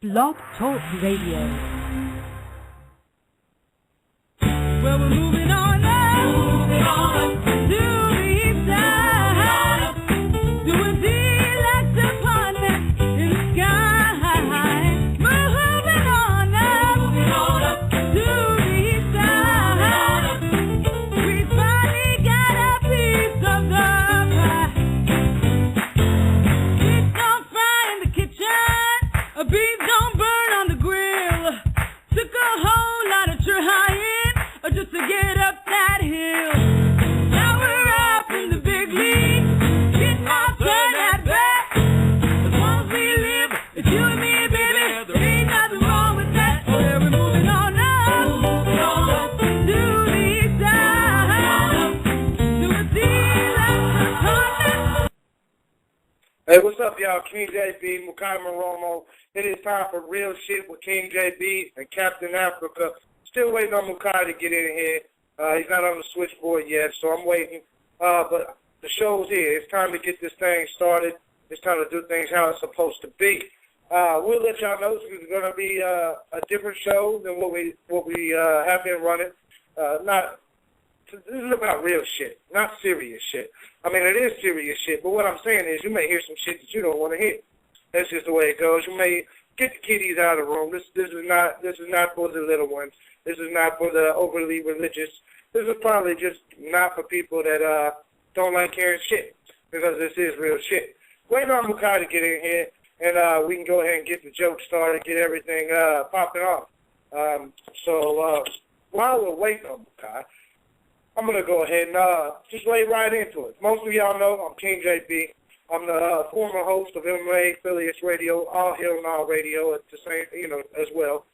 Blog Talk Radio. Well, we're moving on now. Moving on to the east side. Doing deluxe apartments in the sky. Moving on now. Moving on up to the east side. We finally got a piece of the pie. Beef don't fry in the kitchen. Beef don't burn on the grill. Took a whole lot of trying just to get up that hill. Now we're up in the big league. Get my turn at bat. As long as we live, it's you and me, baby. There ain't nothing wrong with that. Yeah, we're moving on up. Moving on to the east side. To a deluxe apartment. Hey, what's up, y'all? King JB, Mukai Muromo. It is time for Real Shit with King JB and Kaptain Afrika. Still waiting on Mukai to get in here. He's not on the switchboard yet, so I'm waiting. But the show's here. It's time to get this thing started. It's time to do things how it's supposed to be. We'll let y'all know this is going to be a different show than what we have been running. This is about real shit, not serious shit. I mean, it is serious shit, but what I'm saying is you may hear some shit that you don't want to hear. That's just the way it goes. You may get the kiddies out of the room. This is not for the little ones. This is not for the overly religious. This is probably just not for people that don't like hearing shit, because this is real shit. Waiting on Mukai to get in here, and we can go ahead and get the joke started, get everything popping off. So while we're waiting on Mukai, I'm going to go ahead and just lay right into it. Most of y'all know I'm King JB. I'm the former host of MMA Silliest Radio, All Hill and All Radio at the same, as well.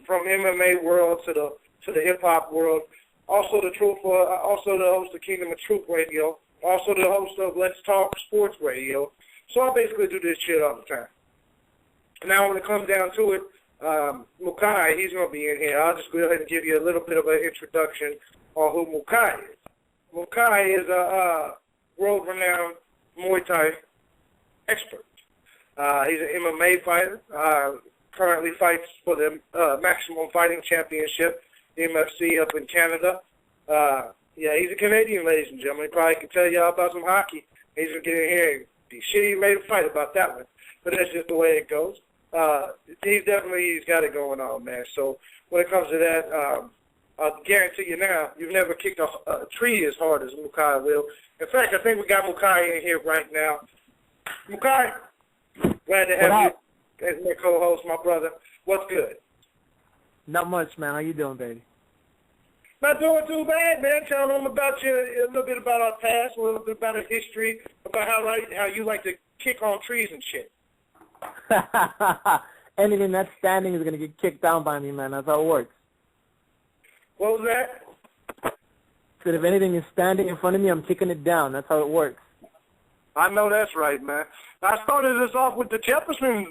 From MMA world to the hip hop world. Also the host of Kingdom of Truth Radio. Also the host of Let's Talk Sports Radio. So I basically do this shit all the time. Now when it comes down to it, Mukai, he's going to be in here. I'll just go ahead and give you a little bit of an introduction on who Mukai is. Mukai is a world-renowned Muay Thai expert. He's an MMA fighter. Currently fights for the Maximum Fighting Championship, MFC, up in Canada. He's a Canadian, ladies and gentlemen. He probably can tell y'all about some hockey. He's going to get in here and be shitty ready to fight about that one. But that's just the way it goes. He's got it going on, man. So when it comes to that, I'll guarantee you now, you've never kicked a tree as hard as Mukai will. In fact, I think we got Mukai in here right now. Mukai, glad to have you as my co-host, my brother. What's good? Not much, man. How you doing, baby? Not doing too bad, man. Tell them about you, a little bit about our past, a little bit about our history, about how you like to kick on trees and shit. Anything that's standing is going to get kicked down by me, man. That's how it works. What was that? Said if anything is standing in front of me, I'm kicking it down. That's how it works. I know that's right, man. I started this off with the Jefferson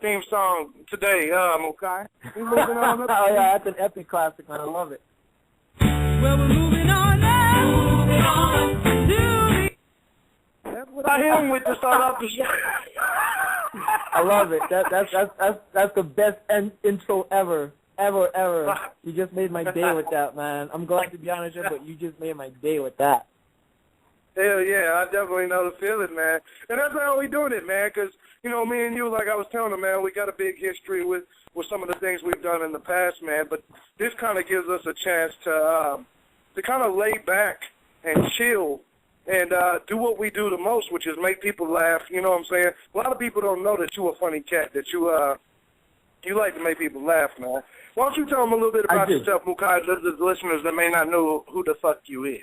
theme song today, Mukai. We moving on up. Oh, yeah, that's an epic classic, man. I love it. Well, we're moving on now. Moving on to That's what I hit him with to start off the show. I love it. That's the best intro ever. You just made my day with that, man. I'm glad to be honest with you, but you just made my day with that. Hell yeah, I definitely know the feeling, man. And that's how we doing it, man, because, me and you, like I was telling them, man, we got a big history with some of the things we've done in the past, man, but this kind of gives us a chance to kind of lay back and chill and do what we do the most, which is make people laugh, you know what I'm saying? A lot of people don't know that you're a funny cat, that you like to make people laugh, man. Why don't you tell them a little bit about yourself, Mukai, the listeners that may not know who the fuck you is?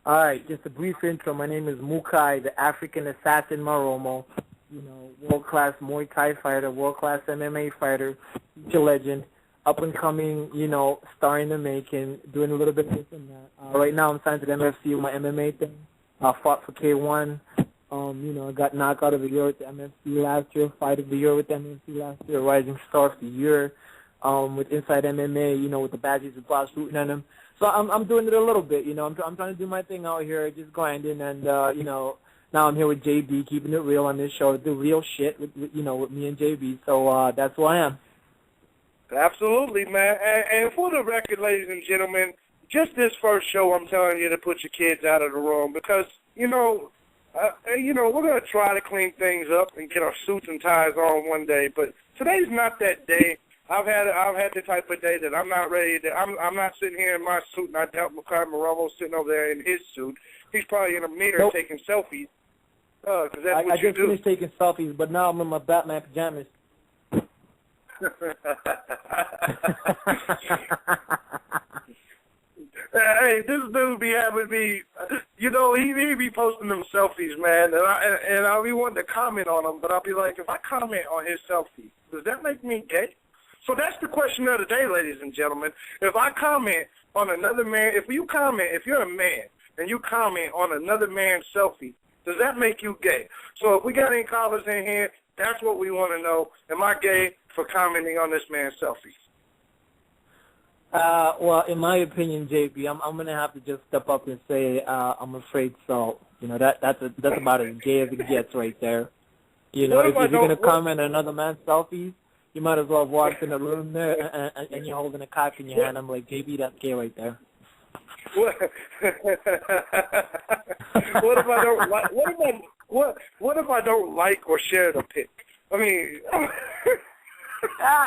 All right, just a brief intro. My name is Mukai, the African assassin Muromo. World-class Muay Thai fighter, world-class MMA fighter, future legend, up-and-coming, star in the making, doing a little bit of this and that. Right now I'm signed to the MFC with my MMA thing. I fought for K1. I got knockout of the year with the MFC last year, fight of the year with the MFC last year, rising star of the year with Inside MMA, with the badges with Boss rooting on them. So I'm doing it a little bit, I'm trying to do my thing out here, just grinding and, now I'm here with JB, keeping it real on this show, the real shit with me and JB. So that's who I am. Absolutely, man. And for the record, ladies and gentlemen, just this first show, I'm telling you to put your kids out of the room because, we're going to try to clean things up and get our suits and ties on one day. But today's not that day. I've had the type of day that I'm not ready to. I'm not sitting here in my suit, and I doubt Mukai Muromo sitting over there in his suit. He's probably in a mirror taking selfies. Because that's what I you just do. finished taking selfies, but now I'm in my Batman pajamas. Hey, this dude be having me, he be posting them selfies, man, and I'll be wanting to comment on them, but I'll be like, if I comment on his selfie, does that make me gay? So that's the question of the day, ladies and gentlemen. If I comment on another man, if you're a man, and you comment on another man's selfie, does that make you gay? So if we got any callers in here, that's what we want to know. Am I gay for commenting on this man's selfie? Well, in my opinion, JB, I'm gonna have to just step up and say I'm afraid so. That's about as gay as it gets right there. If you're gonna comment on another man's selfies, you might as well have walked in the room there and you're holding a cock in your hand. I'm like, JB, that's gay right there. What if I don't like? What if I don't like or share the pic? I mean.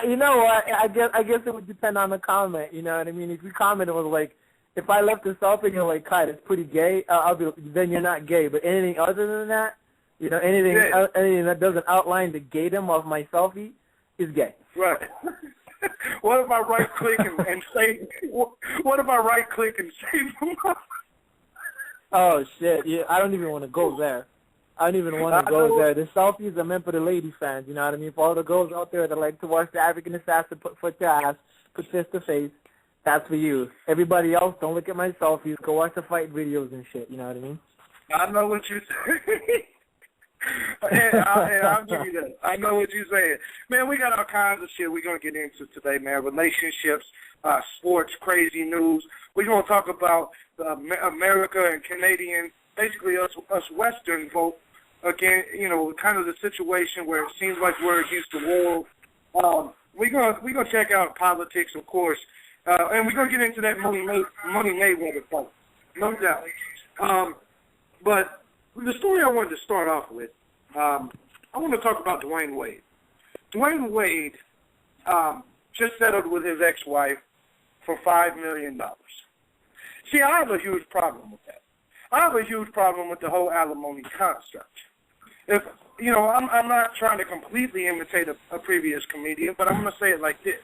You know what? I guess it would depend on the comment. You know what I mean? If you comment, it was like, if I left this up and you're like, "God, it's pretty gay," then you're not gay. But anything other than that, anything that doesn't outline the gaydom of my selfie is gay. Right. What if I right click and save? What if I right click and save them? Oh shit! Yeah, I don't even want to go there. I don't even want to go there. The selfies are meant for the lady fans, you know what I mean? For all the girls out there that like to watch the African assassin put foot to ass, put fist to face, that's for you. Everybody else, don't look at my selfies. Go watch the fight videos and shit, you know what I mean? I know what you're saying. I'll give you that. I know what you're saying. Man, we got all kinds of shit we're going to get into today, man. Relationships, sports, crazy news. We're going to talk about America and Canadians, basically us Western folk, again, kind of the situation where it seems like we're against the wall. We're gonna check out politics, of course, and we're gonna get into that money Mayweather fight, no doubt. But the story I wanted to start off with, I want to talk about Dwayne Wade. Dwayne Wade just settled with his ex-wife for $5 million. See, I have a huge problem with that. I have a huge problem with the whole alimony construct. If I'm not trying to completely imitate a previous comedian, but I'm going to say it like this.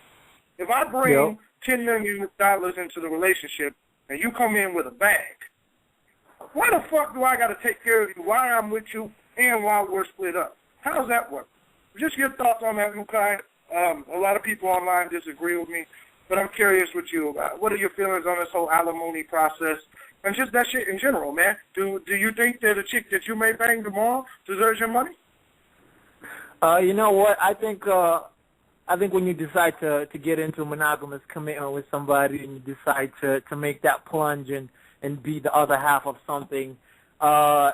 If I bring $10 million into the relationship and you come in with a bag, why the fuck do I got to take care of you while I'm with you and while we're split up? How does that work? Just your thoughts on that, Mukai. A lot of people online disagree with me, but I'm curious with you. What are your feelings on this whole alimony process? And just that shit in general, man. Do you think that a chick that you may bang tomorrow deserves your money? You know what? I think when you decide to get into a monogamous commitment with somebody and you decide to make that plunge and be the other half of something,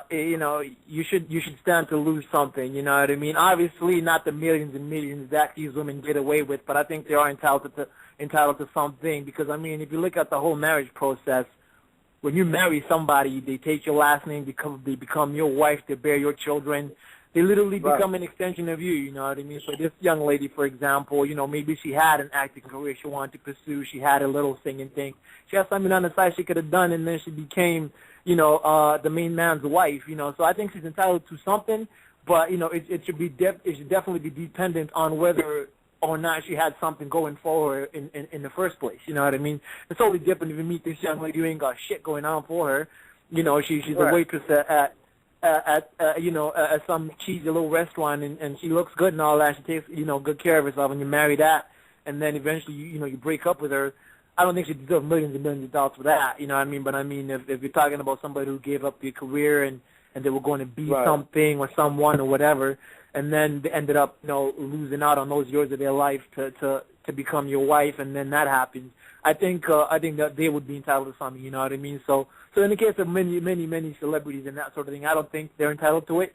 you should stand to lose something. You know what I mean? Obviously, not the millions and millions that these women get away with, but I think they are entitled to something because I mean, if you look at the whole marriage process. When you marry somebody, they take your last name, they become your wife, they bear your children. They literally become an extension of you, you know what I mean? So this young lady, for example, maybe she had an acting career she wanted to pursue. She had a little singing thing. She had something on the side she could have done, and then she became, the main man's wife, So I think she's entitled to something, but, it should definitely be dependent on whether or not she had something going for her in the first place, you know what I mean? It's totally different if you meet this young lady who ain't got shit going on for her. She's a waitress at some cheesy little restaurant, and she looks good and all that. She takes, good care of herself, and you marry that, and then eventually, you break up with her. I don't think she deserves millions and millions of dollars for that, you know what I mean? But I mean, if you're talking about somebody who gave up their career and they were going to be something or someone or whatever, and then they ended up, losing out on those years of their life to become your wife, and then that happens. I think that they would be entitled to something, you know what I mean? So So in the case of many celebrities and that sort of thing, I don't think they're entitled to it.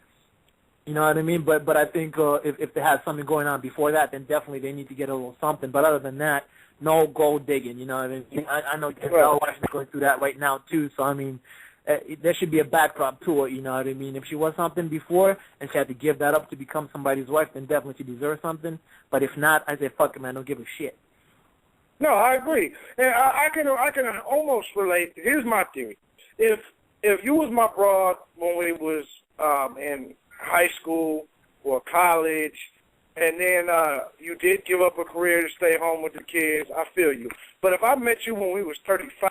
You know what I mean? But I think if they had something going on before that, then definitely they need to get a little something. But other than that, no gold digging. You know what I mean? I know Giselle is going through that right now too. So I mean, there should be a backdrop to it. You know what I mean? If she was something before and she had to give that up to become somebody's wife, then definitely she deserves something. But if not, I say fuck it, man. Don't give a shit. No, I agree, and I can almost relate. Here's my theory: if you was my broad when we was in high school or college, and then you did give up a career to stay home with the kids, I feel you. But if I met you when we was 35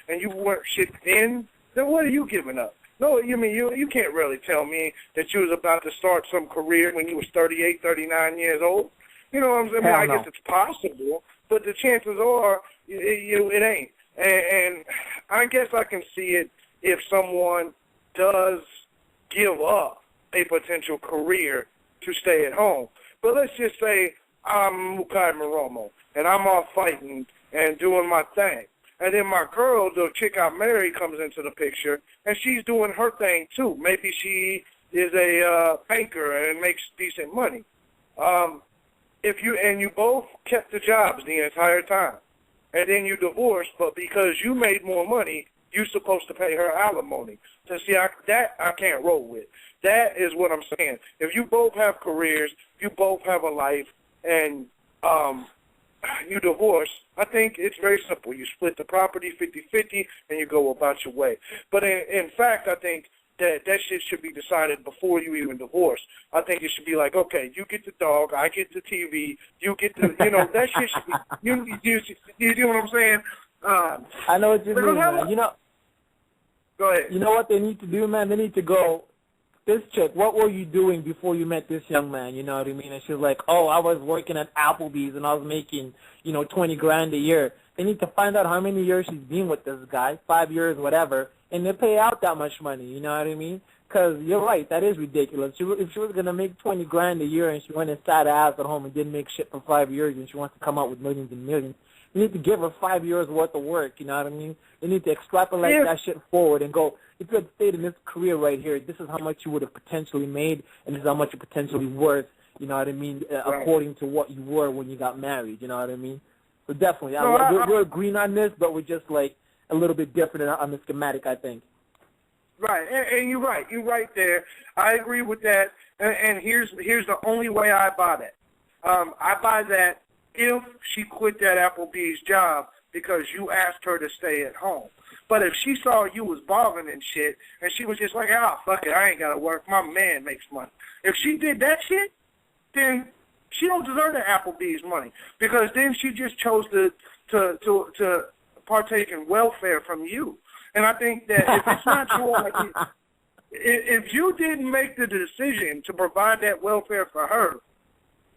and you weren't shit then what are you giving up? No, you mean you can't really tell me that you was about to start some career when you was 38, 39 years old. You know what I'm saying? I guess it's possible, but the chances are it ain't. And I guess I can see it if someone does give up a potential career to stay at home. But let's just say I'm Mukai Muromo, and I'm off fighting and doing my thing. And then my girl, the chick I married, comes into the picture, and she's doing her thing too. Maybe she is a banker and makes decent money. If you both kept the jobs the entire time, and then you divorced, but because you made more money, you're supposed to pay her alimony. So see, that I can't roll with. That is what I'm saying. If you both have careers, you both have a life, and you divorce, I think it's very simple. You split the property 50-50, and you go about your way. But in fact, I think that shit should be decided before you even divorce. I think it should be like, okay, you get the dog, I get the TV, you get the, that shit should be, you know what I'm saying? I know what you mean, man. Go ahead. You know what they need to do, man? They need to go, this chick, what were you doing before you met this young man? You know what I mean? And she's like, oh, I was working at Applebee's and I was making, 20 grand a year. They need to find out how many years she's been with this guy, 5 years, whatever, and they pay out that much money. You know what I mean? Because you're right, that is ridiculous. If she was going to make 20 grand a year and she went and sat her ass at home and didn't make shit for 5 years and she wants to come out with millions and millions, you need to give her 5 years worth of work. You know what I mean? They need to extrapolate that shit forward and go, if you had stayed in this career right here, this is how much you would have potentially made and this is how much you're potentially worth, you know what I mean, according to what you were when you got married, you know what I mean? So definitely, we're agreeing on this, but we're just like a little bit different on the schematic, I think. Right, and you're right. You're right there. I agree with that, and here's the only way I buy that. I buy that if she quit that Applebee's job because you asked her to stay at home. But if she saw you was balling and shit, and she was just like, fuck it, I ain't got to work, my man makes money. If she did that shit, then she don't deserve the Applebee's money because then she just chose to partake in welfare from you. And I think that if it's not your idea, if you didn't make the decision to provide that welfare for her,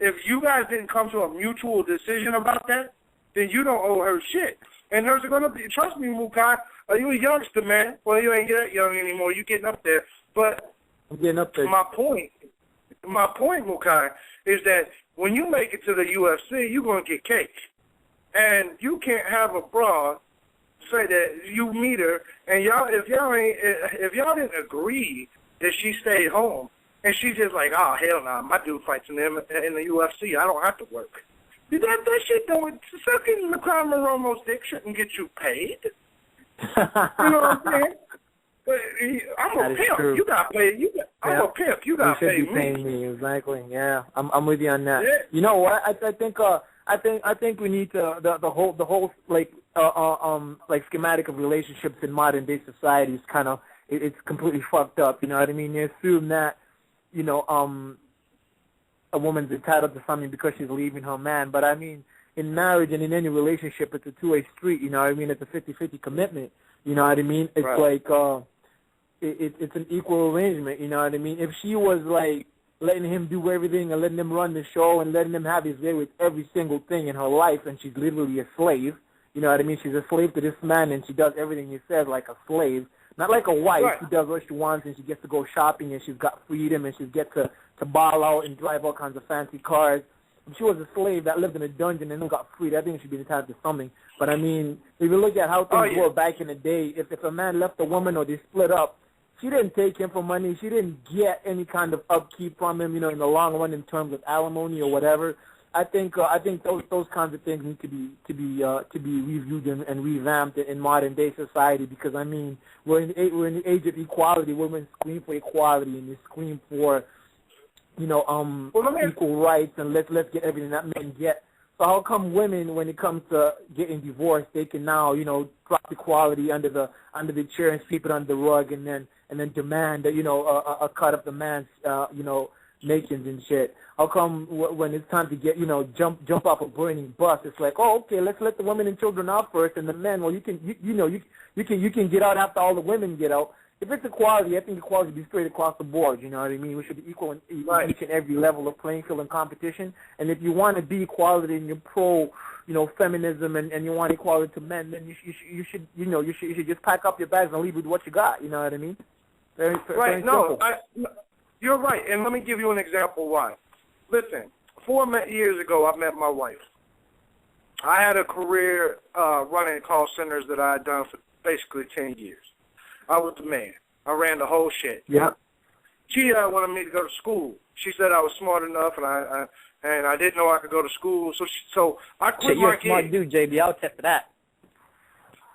if you guys didn't come to a mutual decision about that, then you don't owe her shit. And there's going to be, trust me, Mukai, you a youngster, man. Well, you ain't that young anymore. You getting up there. But I'm getting up there. My point, Mukai, is that when you make it to the UFC, you're going to get cake. And you can't have a broad say that you meet her, and if y'all didn't agree that she stayed home, and she's just like, oh, hell no, my dude fights in the UFC, I don't have to work. That shit don't, sucking Mukai Muromo's dick shouldn't get you paid. You know what I'm saying? But I'm a pimp. True. You got paid. I'm a pimp. You got paid. You should be paying me. Exactly. Yeah, I'm with you on that. Yeah. You know what? I think we need to the whole like schematic of relationships in modern day society is kind of it's completely fucked up. You know what I mean? You assume that a woman's entitled to something because she's leaving her man, but I mean in marriage and in any relationship it's a two-way street. You know what I mean? It's a 50-50 commitment. You know what I mean? It's like it's an equal arrangement. You know what I mean? If she was like letting him do everything and letting him run the show and letting him have his way with every single thing in her life, and she's literally a slave. You know what I mean? She's a slave to this man, and she does everything he says like a slave. Not like a wife who does what she wants, and she gets to go shopping, and she's got freedom, and she gets to ball out and drive all kinds of fancy cars. If she was a slave that lived in a dungeon and then got freed, I think she'd be entitled to something. But I mean, if you look at how things were back in the day, if a man left a woman or they split up, she didn't take him for money. She didn't get any kind of upkeep from him, in the long run in terms of alimony or whatever. I think those kinds of things need to be reviewed and revamped in modern day society, because I mean we're in the age of equality. Women scream for equality and they scream for equal rights, and let's get everything that men get. So how come women, when it comes to getting divorced, they can now drop equality under the chair and sweep it under the rug, and then demand a cut of the man's makings and shit? How come when it's time to get jump off a burning bus, it's like, oh, okay, let's let the women and children out first, and the men, well, you can get out after all the women get out. If it's equality, I think equality should be straight across the board. You know what I mean? We should be equal in each and every level of playing field and competition. And if you want to be equality and you're pro, feminism, and you want equality to men, then you should just pack up your bags and leave with what you got. You know what I mean? Very simple. You're right, and let me give you an example why. Listen, 4 years ago, I met my wife. I had a career running call centers that I had done for basically 10 years. I was the man. I ran the whole shit. Yeah. She wanted me to go to school. She said I was smart enough, and I didn't know I could go to school. So I quit my gig. You're a smart dude, JB. I'll test for that.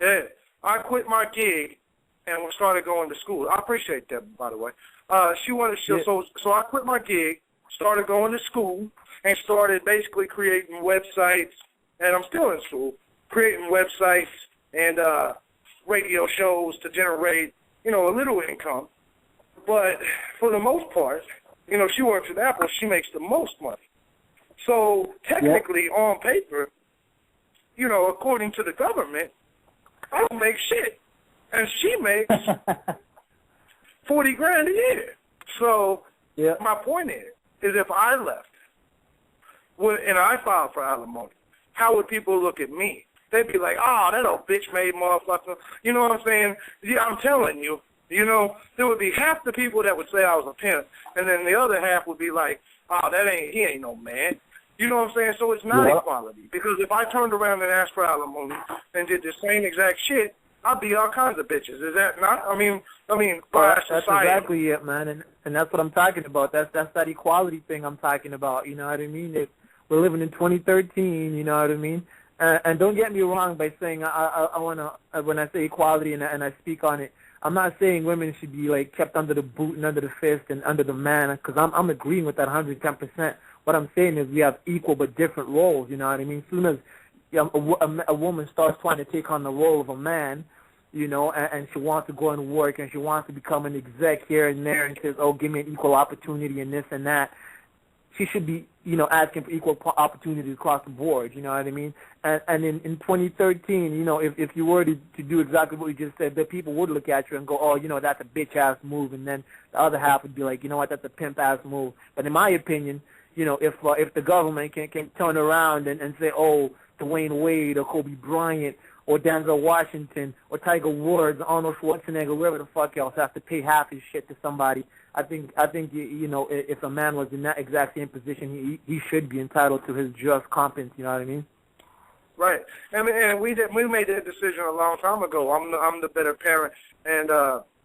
Yeah. I quit my gig and started going to school. I appreciate that, by the way. So I quit my gig, started going to school, and started basically creating websites, and I'm still in school, creating websites and radio shows to generate, a little income. But for the most part, she works at Apple, she makes the most money. So technically, on paper, according to the government, I don't make shit. And she makes $40,000 a year. So my point is if I left and I filed for alimony, how would people look at me? They'd be like, oh, that old bitch-made motherfucker. You know what I'm saying? Yeah, I'm telling you, there would be half the people that would say I was a pimp, and then the other half would be like, oh, he ain't no man. You know what I'm saying? So it's not equality. Because if I turned around and asked for alimony and did the same exact shit, I'd be all kinds of bitches. Is that not? I mean, by society. That's exactly it, man, and that's what I'm talking about. That's that equality thing I'm talking about. You know what I mean? We're living in 2013. You know what I mean? And don't get me wrong by saying I want to, when I say equality and I speak on it, I'm not saying women should be like kept under the boot and under the fist and under the man, because I'm agreeing with that 110%. What I'm saying is we have equal but different roles. You know what I mean? As soon as a woman starts trying to take on the role of a man, and she wants to go and work and she wants to become an exec here and there and says, oh, give me an equal opportunity and this and that, she should be, asking for equal opportunities across the board, you know what I mean? And in 2013, if you were to do exactly what you just said, the people would look at you and go, oh, that's a bitch-ass move, and then the other half would be like, you know what, that's a pimp-ass move. But in my opinion, if the government can turn around and say, oh, Dwayne Wade or Kobe Bryant or Denzel Washington or Tiger Woods, Arnold Schwarzenegger, whoever the fuck else has to pay half his shit to somebody, I think if a man was in that exact same position, he should be entitled to his just compensation. You know what I mean? Right. And we made that decision a long time ago. I'm the better parent, and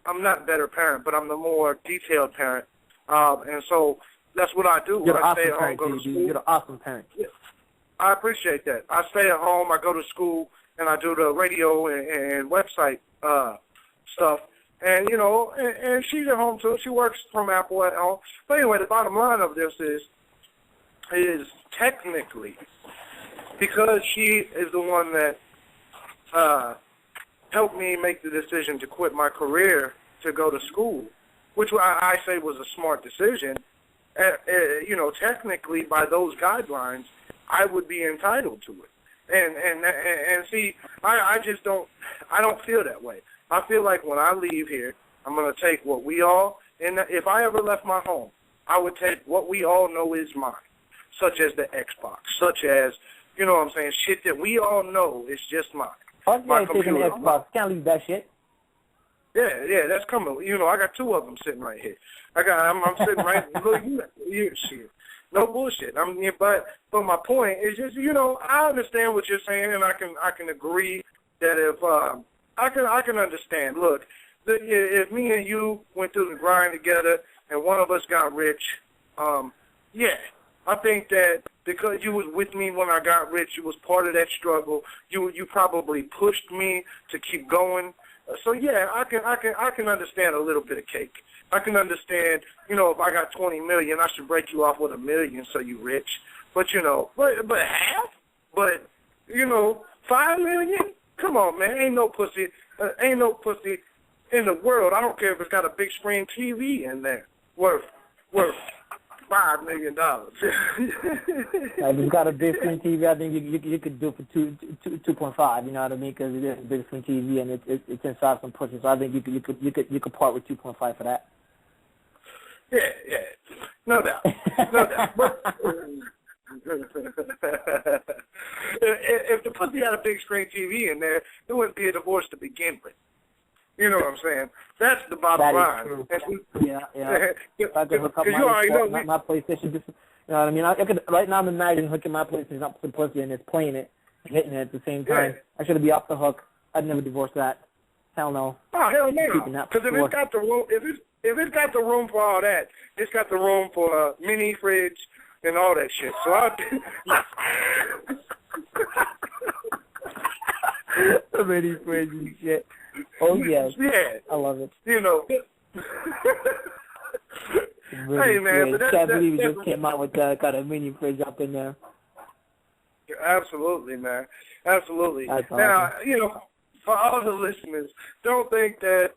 I'm not better parent, but I'm the more detailed parent. And so that's what I do. You're an I awesome stay at home, parent, go to school. You're an awesome parent. Yeah. I appreciate that. I stay at home, I go to school, and I do the radio and website stuff. And, and she's at home, too. She works from Apple at home. But anyway, the bottom line of this is technically, because she is the one that helped me make the decision to quit my career to go to school, which I say was a smart decision, technically by those guidelines, I would be entitled to it. And see, I don't feel that way. I feel like when I leave here, I'm going to take what we all, and if I ever left my home, I would take what we all know is mine, such as the Xbox, such as, you know what I'm saying, shit that we all know is just mine. Fuck yeah, taking the Xbox. Can't leave that shit. Yeah, that's coming. I got two of them sitting right here. I'm sitting right. Look, you shit. No bullshit. But my point is just, I understand what you're saying, and I can agree that if I can understand. Look, if me and you went through the grind together, and one of us got rich, yeah, I think that because you was with me when I got rich, you was part of that struggle. You probably pushed me to keep going. So yeah, I can understand a little bit of cake. I can understand, if I got 20 million, I should break you off with $1 million so you rich. But but half? But 5 million? Come on, man, ain't no pussy in the world. I don't care if it's got a big screen TV in there worth $5 million. If it's got a big screen TV, I think you could do it for 2.5. You know what I mean? Because it is a big screen TV and it's inside some pussy. So I think you could part with 2.5 for that. Yeah, no doubt. But if the pussy had a big screen TV in there, it wouldn't be a divorce to begin with. You know what I'm saying? That's the bottom line. True. Yeah. If I could hook up my PlayStation, you know what I mean? I could, right now I'm imagining hooking my PlayStation up to the pussy and it's playing it, hitting it at the same time. Yeah. I should be off the hook. I'd never divorce that. Hell no. Oh, hell no. Because if it's got the room, if it's got the room for all that, it's got the room for a mini fridge and all that shit. So a mini fridge and shit. Oh, yes. Yeah. I love it. Hey, man. But can't believe you just came out with got a mini fridge up in there. Absolutely, man. Absolutely. That's now, awesome. For all the listeners, don't think that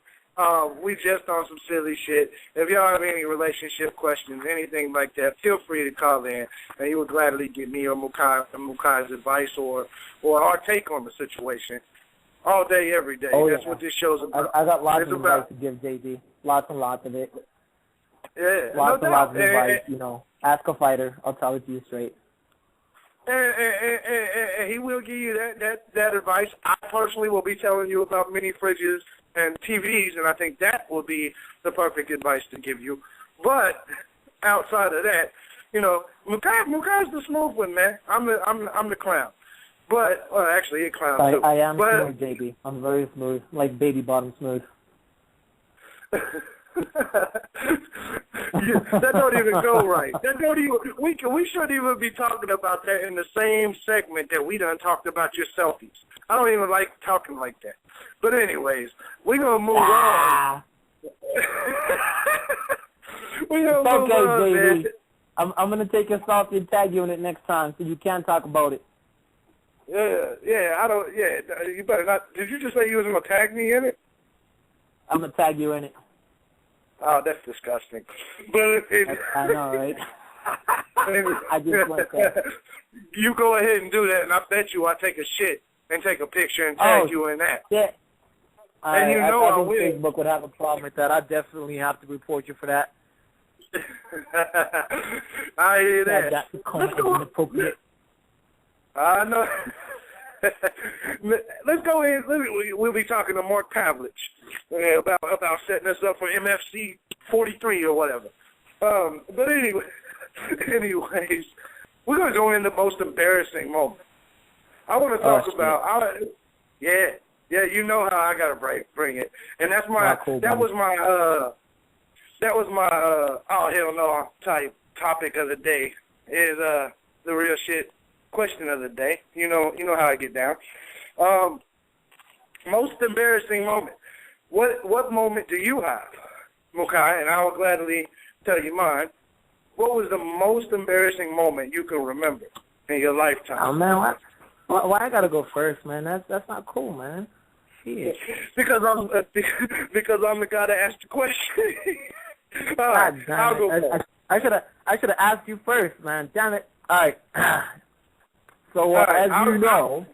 we just on some silly shit. If y'all have any relationship questions, anything like that, feel free to call in, and you would gladly give me or Mukai's advice or our take on the situation. All day, every day. Oh, That's what this show's about. I got lots of advice to give JD. Lots and lots of it. Yeah, lots no and lots of doubt. advice. Ask a fighter. I'll tell it to you straight. And he will give you that advice. I personally will be telling you about mini fridges and TVs, and I think that will be the perfect advice to give you. But outside of that, Mukai's the smooth one, man. I'm the clown. But actually, a clown too. I am smooth, JB. I'm very smooth, like baby bottom smooth. That don't even go right. That don't even. We shouldn't even be talking about that in the same segment that we done talked about your selfies. I don't even like talking like that. But anyways, we're gonna move on. We're gonna move on, JB. man. I'm gonna take your selfie and tag you in it next time, so you can't talk about it. Yeah, you better not. Did you just say you was going to tag me in it? I'm going to tag you in it. Oh, that's disgusting. But I know, right? I just want that. You go ahead and do that, and I bet you I'll take a shit and take a picture and tag you in that. Yeah. And I will. think Facebook would have a problem with that. I definitely have to report you for that. I hear that. That's inappropriate. I know. Let's go in. We'll be talking to Mark Pavlich about setting us up for MFC 43 or whatever. But anyways, we're going to go in the most embarrassing moment. I want to talk about. You know how I got to bring it, and that's my. That was my. Oh hell no! Type topic of the day is the real shit. Question of the day. You know how I get down. Most embarrassing moment. What moment do you have, Mukai? And I will gladly tell you mine. What was the most embarrassing moment you can remember in your lifetime? Oh man, why I gotta go first, man? That's not cool, man. Shit. Because I'm the guy that asked the question. All right, I'll go first. I should have asked you first, man. Damn it. All right. So as you know,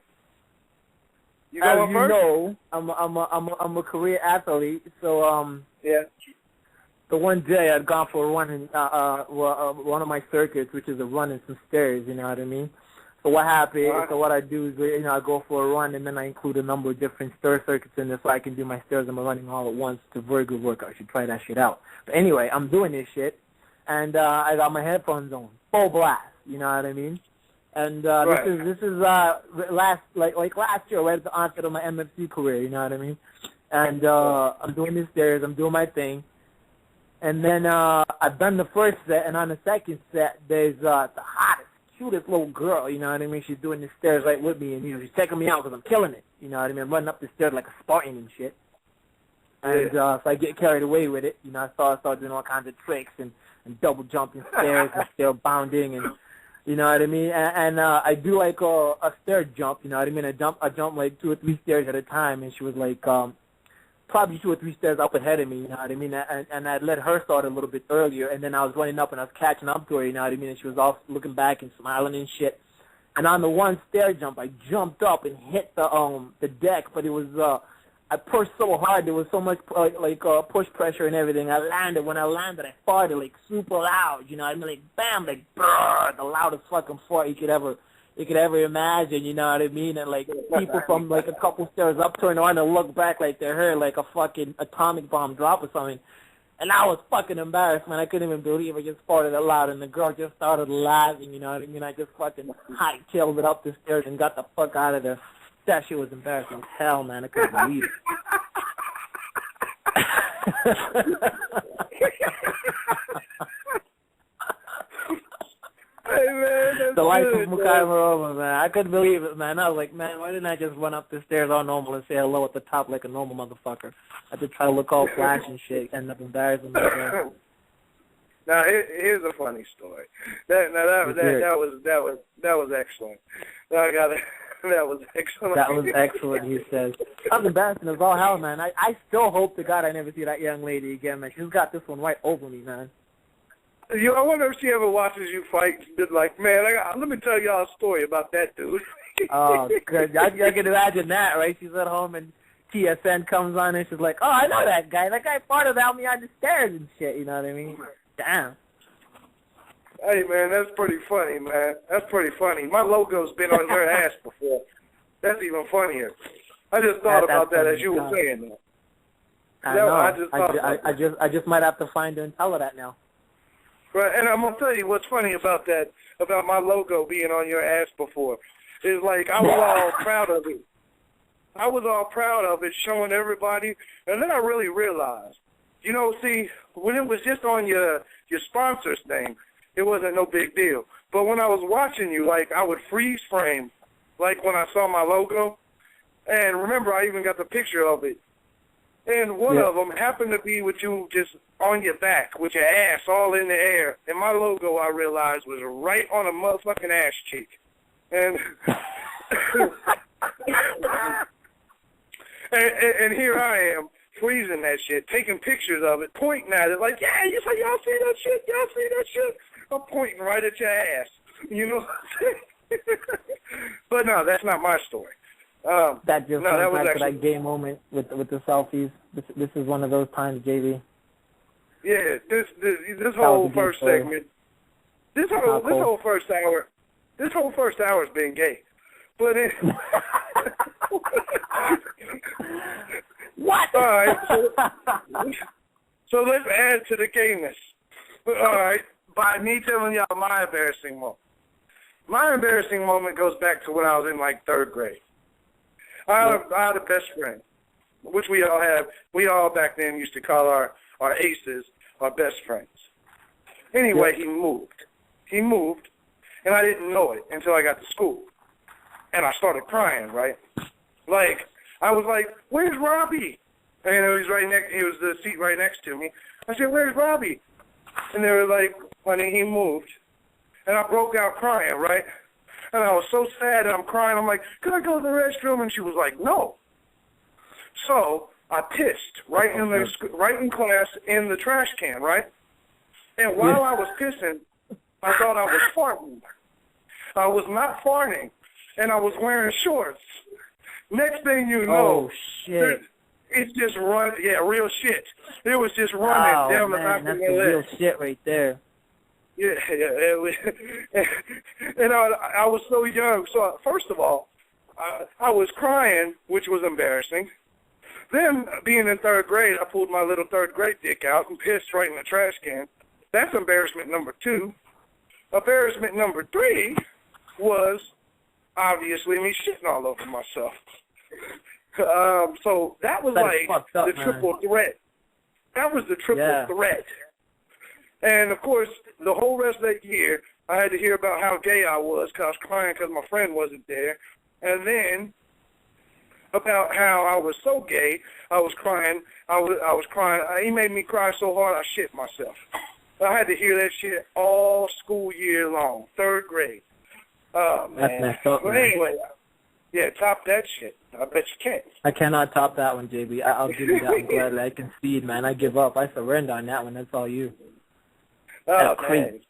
I'm a career athlete. So yeah. The one day I'd gone for a run in one of my circuits, which is a run in some stairs. You know what I mean? So what happened? So what I do is I go for a run and then I include a number of different stair circuits in there so I can do my stairs. I'm running all at once. It's a very good workout. I should try that shit out. But anyway, I'm doing this shit and I got my headphones on. full blast. You know what I mean? And Right. this is last year, right at the onset of my MFC career. You know what I mean? And I'm doing the stairs. I'm doing my thing. And then I've done the first set, and on the second set, there's the hottest, cutest little girl, you know what I mean? She's doing the stairs right with me, and, you know, she's checking me out because I'm killing it, you know what I mean? I'm running up the stairs like a Spartan and shit. And so I get carried away with it. You know, I start doing all kinds of tricks and double jumping stairs and stair bounding, and, you know what I mean? And I do, like, a stair jump, you know what I mean? I jump like 2 or 3 stairs at a time, and she was, like, probably 2 or 3 stairs up ahead of me, you know what I mean? And I let her start a little bit earlier, and then I was running up and I was catching up to her, you know what I mean? And she was off looking back and smiling and shit. And on the one stair jump, I jumped up and hit the deck, but it was I pushed so hard, there was so much push pressure and everything. When I landed, I farted like super loud, you know what I mean? Like bam, like brrr, the loudest fucking fart you could ever imagine, you know what I mean? And, like, people from, like, a couple stairs up turn around and look back like they heard, like, a fucking atomic bomb drop or something. And I was fucking embarrassed, man. I couldn't even believe I just farted out loud, and the girl just started laughing, you know what I mean? I just fucking hightailed it up the stairs and got the fuck out of there. That shit was embarrassing as hell, man. I couldn't believe it. Hey, man, that's the life good, of Mukai Muromo, man. I couldn't believe it, man. I was like, man, why didn't I just run up the stairs all normal and say hello at the top like a normal motherfucker? I just try to look all flash and shit, end up embarrassing myself. Now here's a funny story. That was excellent. Now I got it. That was excellent. That was excellent, he says. That was embarrassing as all hell, man. I still hope to God I never see that young lady again, man. She's got this one right over me, man. I wonder if she ever watches you fight. Been like, man, let me tell y'all a story about that dude. Oh, good. I can imagine that, right? She's at home and TSN comes on and she's like, oh, I know that guy. That guy farted out me on the stairs and shit, you know what I mean? Damn. Hey, man, that's pretty funny, man. That's pretty funny. My logo's been on your ass before. That's even funnier. I just thought about that as you were saying that. I know. I just might have to find her and tell her that now. Right, and I'm going to tell you what's funny about that, about my logo being on your ass before, is like I was all proud of it. I was all proud of it, showing everybody, and then I really realized, see, when it was just on your sponsors thing, it wasn't no big deal. But when I was watching you, like, I would freeze frame, like when I saw my logo, and remember, I even got the picture of it. And one of them happened to be with you just on your back, with your ass all in the air. And my logo, I realized, was right on a motherfucking ass cheek. And and here I am, freezing that shit, taking pictures of it, pointing at it, like, yeah, y'all see that shit? Y'all see that shit? I'm pointing right at your ass. You know what I'm saying? But no, that's not my story. That just went back to that gay moment with the selfies. This is one of those times, JV. Yeah, this whole first segment, this whole first hour's been gay. But what? All right, so let's add to the gayness. All right, by me telling y'all my embarrassing moment. My embarrassing moment goes back to when I was in like 3rd grade. I had a best friend, which we all have. We all back then used to call our aces our best friends. Anyway, he moved. He moved, and I didn't know it until I got to school. And I started crying, right? Like, I was like, where's Robbie? And it was he was the seat right next to me. I said, where's Robbie? And they were like, honey, he moved. And I broke out crying, right? And I was so sad and I'm crying. I'm like, can I go to the restroom? And she was like, no. So I pissed right in class in the trash can, right? And while I was pissing, I thought I was farting. I was not farting, and I was wearing shorts. Next thing you know, oh shit! It's just real shit. It was just running down the back of my leg. That's the real shit right there. Yeah. And I was so young. So first of all, I was crying, which was embarrassing. Then, being in 3rd grade, I pulled my little 3rd grade dick out and pissed right in the trash can. That's embarrassment number 2. embarrassment number 3 was obviously me shitting all over myself. So that was like the triple threat. That was the triple threat. And, of course, the whole rest of that year, I had to hear about how gay I was because I was crying because my friend wasn't there. And then about how I was so gay, I was crying. I was crying. He made me cry so hard I shit myself. I had to hear that shit all school year long, 3rd grade. Man. That's messed up, But anyway, yeah, top that shit. I bet you can't. I cannot top that one, JB. I'll give you that one gladly. I concede, man. I give up. I surrender on that one. That's all you. Oh, man.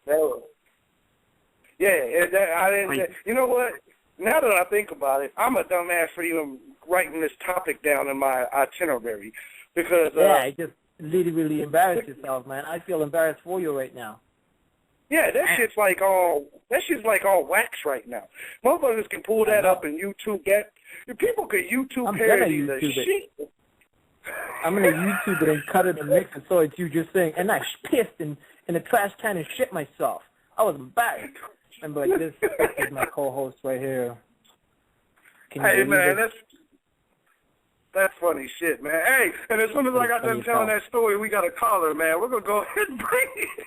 Yeah, I didn't. You know what? Now that I think about it, I'm a dumbass for even writing this topic down in my itinerary because you just really embarrassed yourself, man. I feel embarrassed for you right now. Yeah, that shit's like all wax right now. Motherfuckers can pull that up and YouTube that. People could YouTube parody the shit. I'm gonna YouTube it and cut it and mix it so it's you just saying, and I pissed in the trash can and shit myself. I was embarrassed. And like this is my co-host right here. Hey man, that's funny shit, man. Hey, and as soon as I got done telling that story, we got a caller, man. We're gonna go ahead and bring it.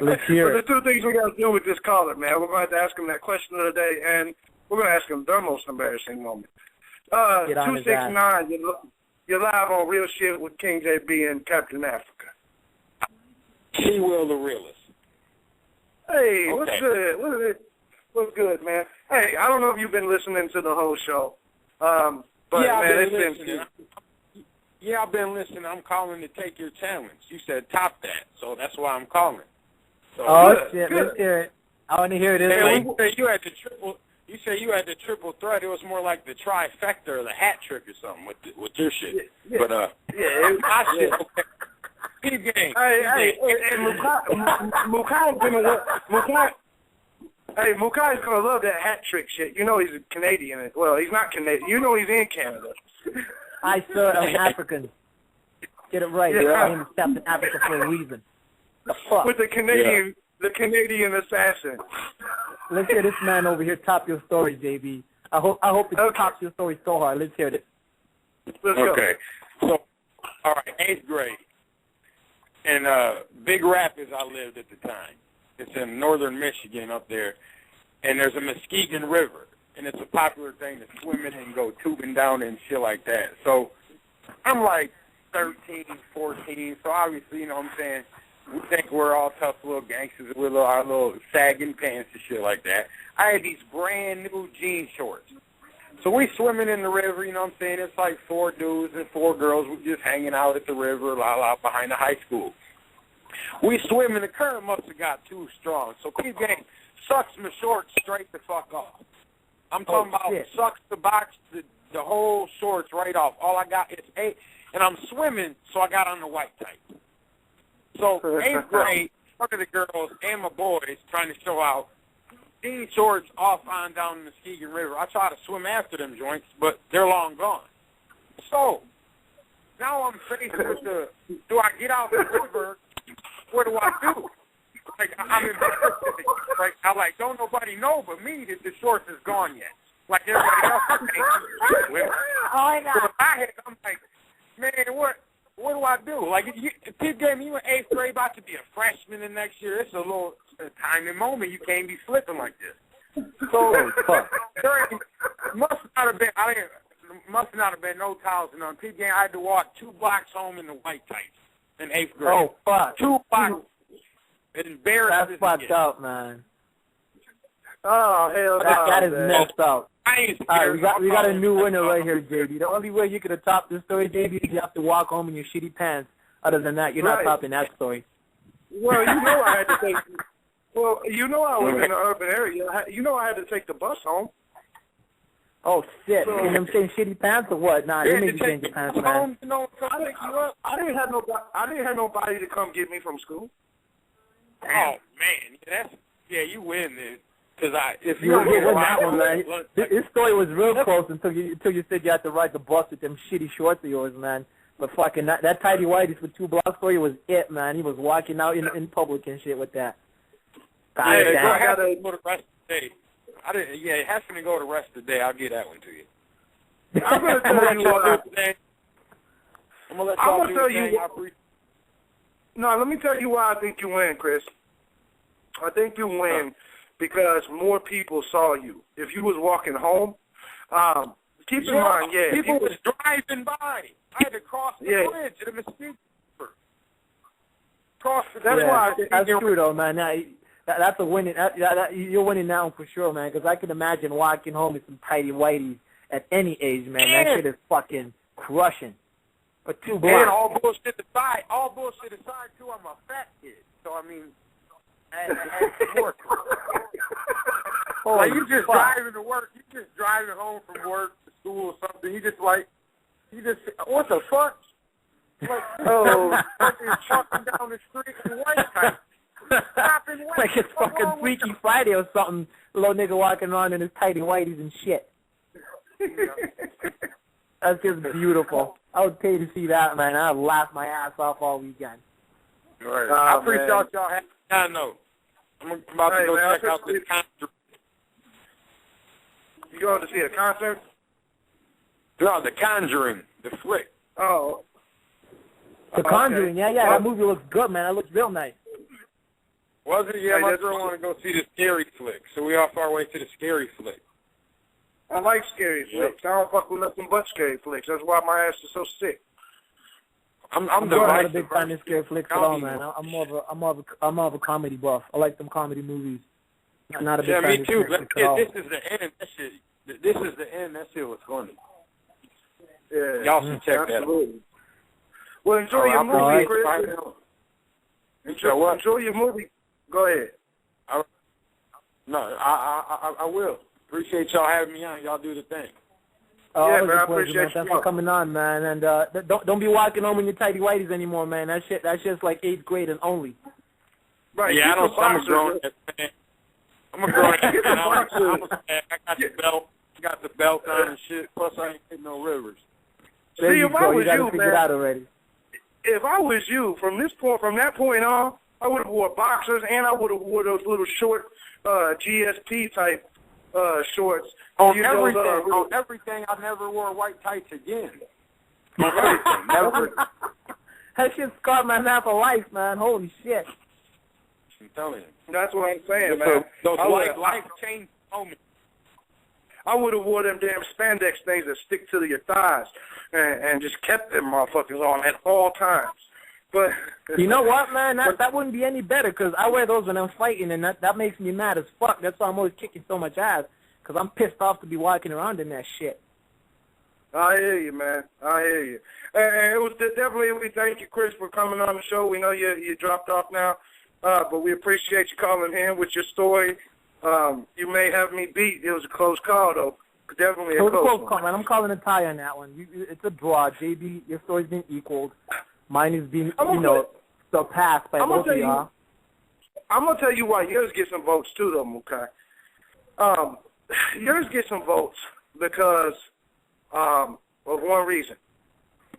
Let's hear it. There's 2 things we got to do with this caller, man. We're going to have to ask him that question of the day, and we're going to ask him their most embarrassing moment. 269, you're live on Real Shit with King JB and Captain Africa. She will the realest. Hey, what's good? What's good, man? Hey, I don't know if you've been listening to the whole show, but yeah, man, it's been listening. Yeah, I've been listening. I'm calling to take your challenge. You said top that, so that's why I'm calling. So, shit, let's hear it. I want to hear this. Hey, you said you had the triple. You said you had the triple threat. It was more like the trifecta or the hat trick or something with your shit. Yeah. But my shit. Okay. Big game. Hey, Mukai's gonna love that hat trick shit. You know he's a Canadian. Well, he's not Canadian. You know he's in Canada. Sir, I'm African. Get it right. Yeah. My name is Captain Africa for a reason. The fuck? With the Canadian assassin. Let's hear this man over here top your story, JB. I hope it tops your story so hard. Let's hear it. Let's go. Okay. So, all right, 8th grade. In Big Rapids, I lived at the time. It's in northern Michigan up there. And there's a Muskegon River. And it's a popular thing to swim in and go tubing down and shit like that. So I'm like 13, 14. So obviously, you know what I'm saying, we think we're all tough little gangsters with our little sagging pants and shit like that. I had these brand new jean shorts. So we swimming in the river, you know what I'm saying? It's like 4 dudes and 4 girls. We just hanging out at the river, behind the high school. We swim and the current must have got too strong. So Keith Gang sucks my shorts straight the fuck off. I'm talking about sucks the box, the whole shorts right off. All I got is 8, and I'm swimming, so I got on the white tights. So 8th grade, one of the girls and my boys trying to show out jean shorts off on down the Muskegon River. I try to swim after them joints, but they're long gone. So now I'm faced with do I get out the river? What do I do? Like, I'm embarrassed. Like, don't nobody know but me that the shorts is gone yet. Like everybody else is with. Oh my God. So in my head, I'm like, man, what do I do? Like, Pete gave me, you in 8th grade, about to be a freshman the next year. It's a little time and moment. You can't be slipping like this. So must not have been no towels and on. Pete Gang, I had to walk 2 blocks home in the white tights in 8th grade. Oh, fuck. 2 blocks. It's embarrassing. That's fucked up, man. Oh, hell no. That is messed up. All right, we got a new winner right here, JB. The only way you could have topped this story, JB, is you have to walk home in your shitty pants. Other than that, you're not topping that story. Well, you know I had to take. Well, you know I was in an urban area. You know I had to take the bus home. Oh shit! So, and I'm saying shitty pants or what? Nah, you need to change your pants, man. I didn't have nobody to come get me from school. Oh man, you win then. Because if you don't win that one, man. This story was real close until you said you had to ride the bus with them shitty shorts of yours, man. But fucking that tidy whities with 2 blocks story was it, man. He was walking out in public and shit with that. Yeah, it damn. has to go the rest of the day. Yeah, it has to go the rest of the day. I'll get that one to you. I'm going to tell you what. I'm going to let y'all do the thing. No, let me tell you why I think you win, Chris. I think you win because more people saw you. If you was walking home, keep in mind, people was driving by. I had to cross the bridge at a Mesquite. That's why I think that's true though, man. That's a winning. You're winning that one for sure, man. Because I can imagine walking home with some tighty whities at any age, man. That shit is fucking crushing. For 2 blocks. And all bullshit aside, too, I'm a fat kid. So, I mean, I had support. Like, you just driving to work. You just driving home from work to school or something. You just, what the fuck? Like, fucking walking down the street in white tights. Like it's fucking Freaky Friday or something. Little nigga walking around in his tighty whities and shit. That's just beautiful. I would pay to see that, man. I'd laugh my ass off all weekend. Right. I appreciate y'all having me. I know. I'm about to go check out this concert. You going to see a concert? No, The Conjuring, the flick. Oh. The Conjuring, yeah. That movie looks good, man. It looks real nice. Was it? Yeah, my girl wanted to go see the scary flick, so we off our way to the scary flick. I like scary flicks. I don't fuck with nothing but scary flicks. That's why my ass is so sick. I'm not a big fan of scary flicks at all, man. I'm more of a comedy buff. I like them comedy movies. I'm not a big fan of scary flicks at all. This is the end. This is the end. That shit was funny. Yeah, y'all should check that out. Well, enjoy your movie, Chris. Enjoy your movie. Go ahead. I will. Appreciate y'all having me on. Y'all do the thing. Oh, yeah, man, I appreciate you. Thanks for coming on, man. And don't be walking home in your tighty whities anymore, man. That's just like 8th grade and only. Right. Yeah, I'm a grown man. I'm a grown man. I got the belt. I got the belt on and shit. Plus, I ain't hitting no rivers. See, if I was you, man. Out already. If I was you, from that point on, I would have wore boxers and I would have wore those little short GSP type shorts. On everything, I never wore white tights again. On everything, never. That shit scarred my man for life, man. Holy shit. I'm telling you. That's what I'm saying, man. Those life change moments. I would have wore them damn spandex things that stick to your thighs and just kept them motherfuckers on at all times. But you know what, man? That wouldn't be any better because I wear those when I'm fighting, and that makes me mad as fuck. That's why I'm always kicking so much ass because I'm pissed off to be walking around in that shit. I hear you, man. I hear you. And it was definitely, we thank you, Chris, for coming on the show. We know you dropped off now, but we appreciate you calling in with your story. You may have me beat. It was a close call, though. Definitely a close call, man. I'm calling a tie on that one. It's a draw. JB, your story's been equaled. Mine is being, surpassed by both of y'all. I'm going to tell you why yours get some votes, too, though, Mukai. Yours get some votes because of one reason.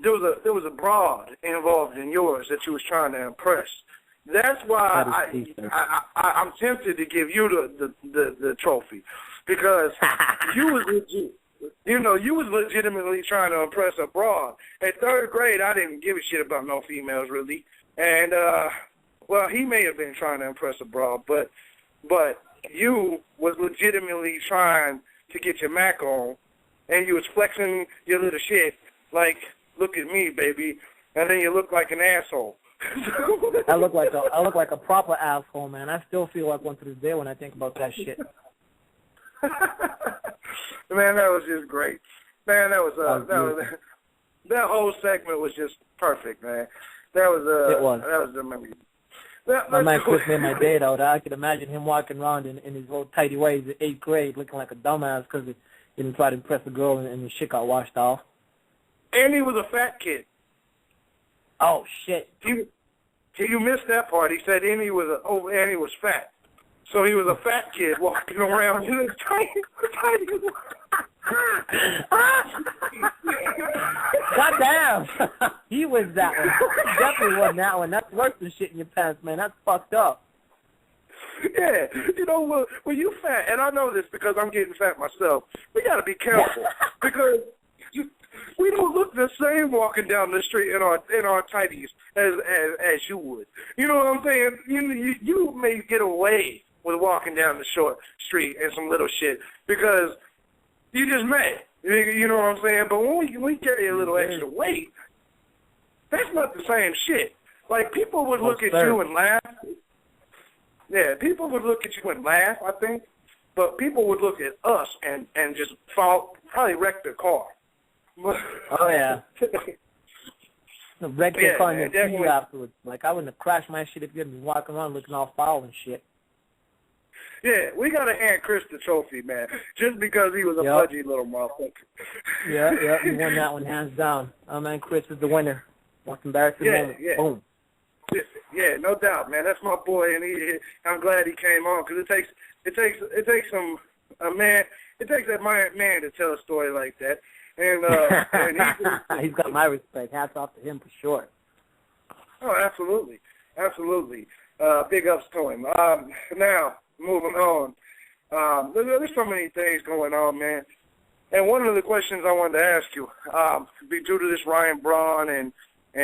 There was a broad involved in yours that you was trying to impress. That's why I'm tempted to give you the trophy because you was legit. You was legitimately trying to impress a broad. At 3rd grade, I didn't give a shit about no females really, and he may have been trying to impress a broad, but you was legitimately trying to get your Mac on, and you was flexing your little shit like, look at me, baby, and then you look like an asshole. I look like a proper asshole, man. I still feel like one to this day when I think about that shit. Man, that was just great. Man, that whole segment was just perfect, man. It was. That was amazing. My man Chris made my day, though. I could imagine him walking around in his little tighty ways at 8th grade looking like a dumbass because he didn't try to impress the girl and the shit got washed off. And he was a fat kid. Oh, shit. You missed that part. He said and he was fat. So he was a fat kid walking around in his tiny. Goddamn. He was that one. He definitely wasn't that one. That's worse than shit in your pants, man. That's fucked up. Yeah, you know, when you fat, and I know this because I'm getting fat myself, we got to be careful because we don't look the same walking down the street in our tighties as you would. You know what I'm saying? You may get away with walking down the short street and some little shit because you just may. You know what I'm saying? But when we carry a little extra weight, that's not the same shit. Like, people would look at you and laugh. Yeah, people would look at you and laugh, I think. But people would look at us and just probably wreck their car. Oh, yeah. Wreck their car and then see you afterwards. Like, I wouldn't have crashed my shit if you had been walking around looking all foul and shit. Yeah, we got to hand Chris the trophy, man, just because he was a pudgy little motherfucker. Yeah, he won that one hands down. Oh, man, Chris is the winner. Most embarrassing moment. Yeah. Boom. Yeah, no doubt, man. That's my boy, and I'm glad he came on because it takes a man to tell a story like that, and he's got my respect. Hats off to him for sure. Oh, absolutely. Big ups to him. Now moving on, there's so many things going on, man. And one of the questions I wanted to ask you, due to this Ryan Braun and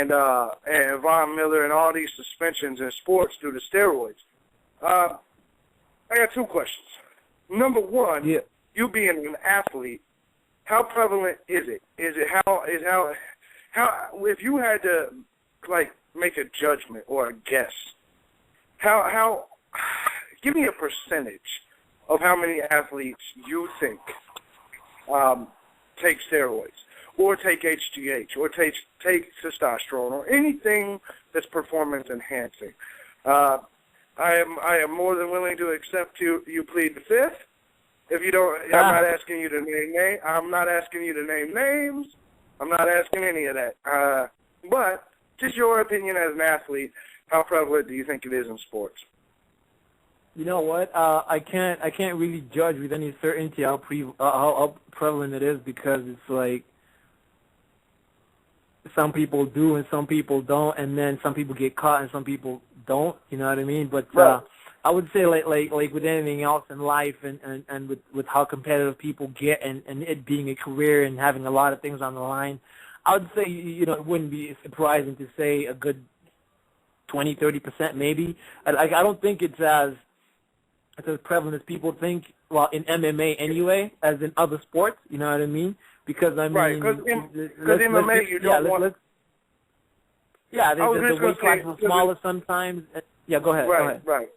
Von Miller and all these suspensions in sports due to steroids. I got two questions. Number one, you being an athlete, how prevalent is it? How if you had to like make a judgment or a guess, how give me a percentage of how many athletes you think take steroids, or take HGH, or take testosterone, or anything that's performance enhancing. I am more than willing to accept you plead the fifth. If you don't, I'm not asking you to name names. I'm not asking you to name names. I'm not asking any of that. But just your opinion as an athlete, how prevalent do you think it is in sports? You know what? I can't really judge with any certainty how prevalent it is, because it's like some people do and some people don't, and then some people get caught and some people don't. You know what I mean? But I would say like with anything else in life, and with how competitive people get, and it being a career and having a lot of things on the line, I would say it wouldn't be surprising to say a good 20-30% maybe. I don't think it's as prevalent as people think. Well, in MMA anyway, as in other sports, you know what I mean? Because I mean, right? Because MMA, you don't want. The weight classes are smaller sometimes. Yeah, go ahead. Right.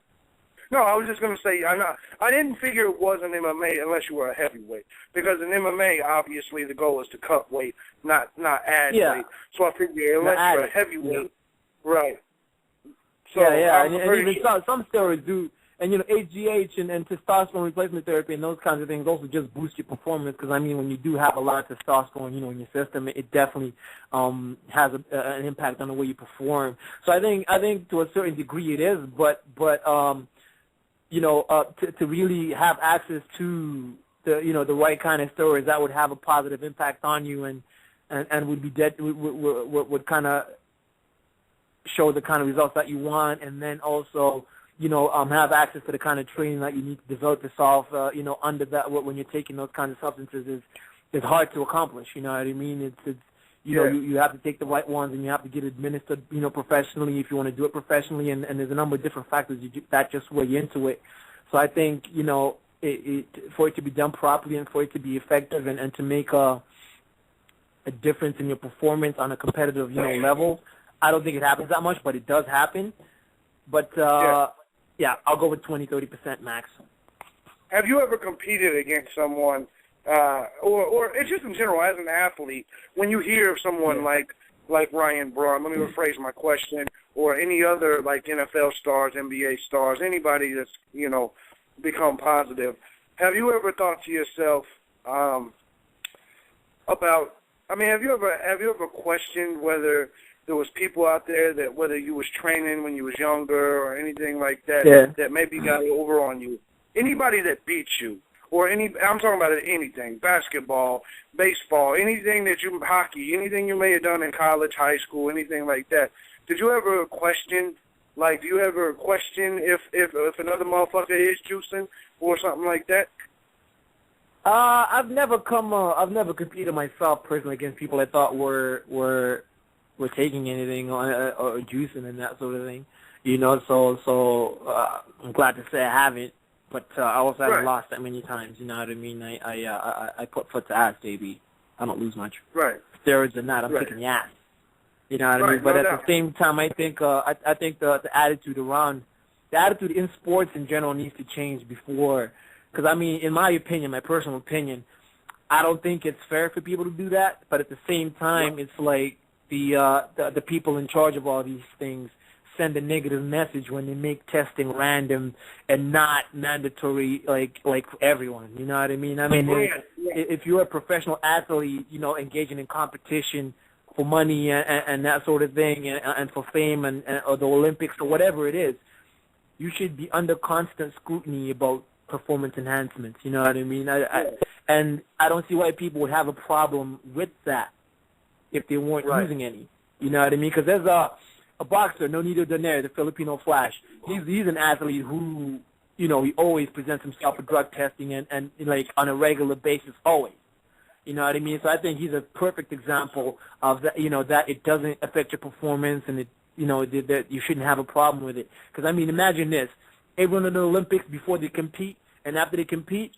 No, I was just going to say, I didn't figure it was an MMA unless you were a heavyweight. Because in MMA, obviously, the goal is to cut weight, not add weight. So I figure unless you're a heavyweight, right. So and even some steroids do. And, HGH and testosterone replacement therapy and those kinds of things also just boost your performance, because, I mean, when you do have a lot of testosterone, in your system, it definitely has an impact on the way you perform. So I think to a certain degree it is, but to really have access to the right kind of steroids that would have a positive impact on you and would kind of show the kind of results that you want, and then also have access to the kind of training that you need to develop yourself, under that, when you're taking those kinds of substances is hard to accomplish. You know what I mean? You have to take the right ones, and you have to get administered, professionally if you want to do it professionally, and there's a number of different factors that just weigh into it. So I think, for it to be done properly and for it to be effective and to make a difference in your performance on a competitive, level, I don't think it happens that much, but it does happen. But, I'll go with 20-30% max. Have you ever competed against someone, or it's just in general as an athlete, when you hear of someone like Ryan Braun, let me rephrase my question, or any other like NFL stars, NBA stars, anybody that's, become positive, have you ever thought to yourself have you ever questioned whether there was people out there that, whether you was training when you was younger or anything like that, that maybe got over on you? Anybody that beat you, or I'm talking about anything, basketball, baseball, anything hockey, anything you may have done in college, high school, anything like that. Did you ever question Like, do you ever question if another motherfucker is juicing or something like that? I've never competed myself personally against people I thought were taking anything or juicing and that sort of thing. You know, so I'm glad to say I haven't, but I also haven't lost that many times. You know what I mean? I put foot to ass, baby. I don't lose much. Right. Steroids or not, I'm kicking the ass. You know what I mean? But at the same time, I think the attitude in sports in general needs to change before. Because, I mean, in my opinion, my personal opinion, I don't think it's fair for people to do that. But at the same time, it's like the people in charge of all these things send a negative message when they make testing random and not mandatory, like for everyone. You know what I mean? I mean, if you're a professional athlete, you know, engaging in competition for money and that sort of thing, and for fame or the Olympics or whatever it is, you should be under constant scrutiny about performance enhancements. You know what I mean? And I don't see why people would have a problem with that if they weren't using any. You know what I mean? Because there's a boxer, Nonito Donaire, the Filipino Flash. He's an athlete who, you know, he always presents himself for drug testing and like on a regular basis, always. You know what I mean? So I think he's a perfect example of that. You know, that it doesn't affect your performance, and that you shouldn't have a problem with it. Because I mean, imagine this: everyone in the Olympics, before they compete and after they compete,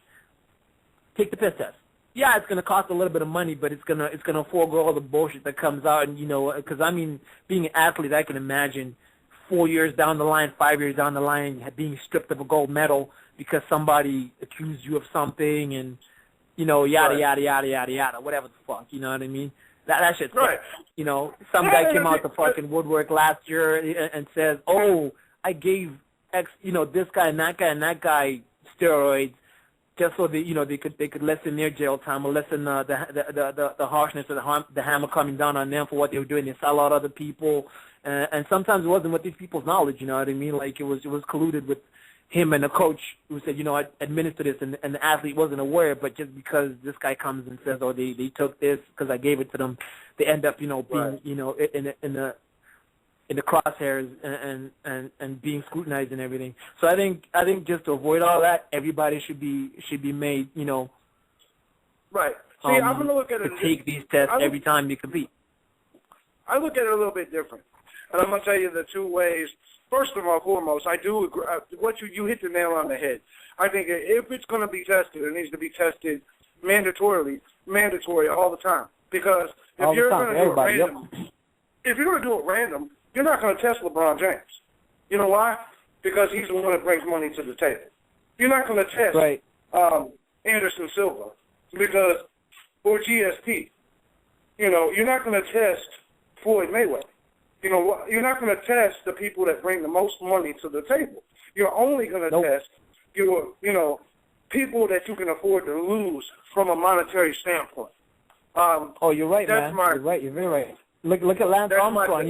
take the piss test. Yeah, it's gonna cost a little bit of money, but it's gonna forego all the bullshit that comes out. And you know, because I mean, being an athlete, I can imagine 4 years down the line, 5 years down the line, being stripped of a gold medal because somebody accused you of something, and you know, yada yada yada yada yada, whatever the fuck. You know what I mean? That shit's right. You know, some guy came out the fucking woodwork last year and says, "Oh, I gave this guy and that guy steroids." Just so they could lessen their jail time or lessen the harshness of the hammer coming down on them for what they were doing. They sell out other people, and sometimes it wasn't with these people's knowledge. You know what I mean? Like it was colluded with him and the coach who said, you know, I administer this, and the athlete wasn't aware. But just because this guy comes and says, oh, they took this because I gave it to them, they end up being in the crosshairs and being scrutinized and everything. So I think just to avoid all that, everybody should be made, you know. Right. See, I'm gonna look at it. To take these tests every time you compete. I look at it a little bit different, and I'm gonna tell you the two ways. First of all, foremost, I do agree. You hit the nail on the head. I think if it's gonna be tested, it needs to be tested mandatory all the time. Because if you're gonna do it random, you're not going to test LeBron James. You know why? Because he's the one that brings money to the table. You're not going to test Anderson Silva or GSP. You know, you're not going to test Floyd Mayweather. You know, you're not going to test the people that bring the most money to the table. You're only going to test people that you can afford to lose from a monetary standpoint. You're right, man. You're right. You're very right. Look at Lance Armstrong.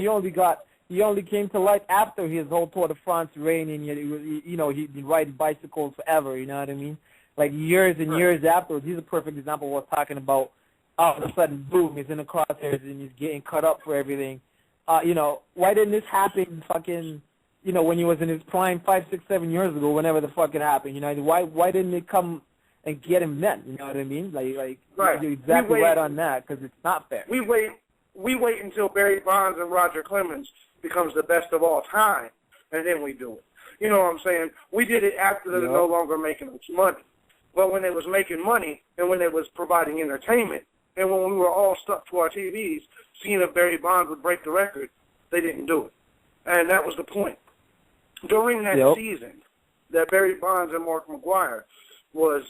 He only came to light after his whole Tour de France reign, and he'd been riding bicycles forever. You know what I mean? Like years and years afterwards. He's a perfect example of what we're talking about. All of a sudden, boom, he's in the crosshairs and he's getting cut up for everything. Why didn't this happen? Fucking, when he was in his prime 5, 6, 7 years ago, whenever the fuck it happened. You know, why didn't they come and get him then? You know what I mean? Like you're exactly right on that, because it's not fair. We wait until Barry Bonds and Roger Clemens becomes the best of all time, and then we do it. You know what I'm saying? We did it after they were no longer making much money. But when they was making money and when they was providing entertainment and when we were all stuck to our TVs seeing if Barry Bonds would break the record, they didn't do it. And that was the point. During that season that Barry Bonds and Mark McGwire was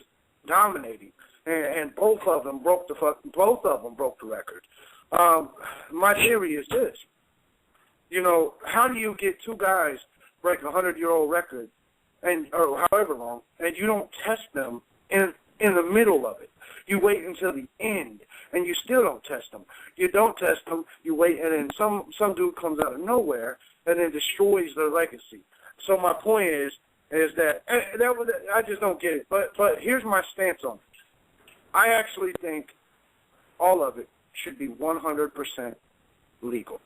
dominating, and both of them broke the record. My theory is this. How do you get two guys break a 100-year-old record, or however long, and you don't test them in the middle of it? You wait until the end, and you still don't test them. You don't test them, you wait, and then some dude comes out of nowhere and then destroys their legacy. So my point is that I just don't get it. But here's my stance on it. I actually think all of it should be 100% legal.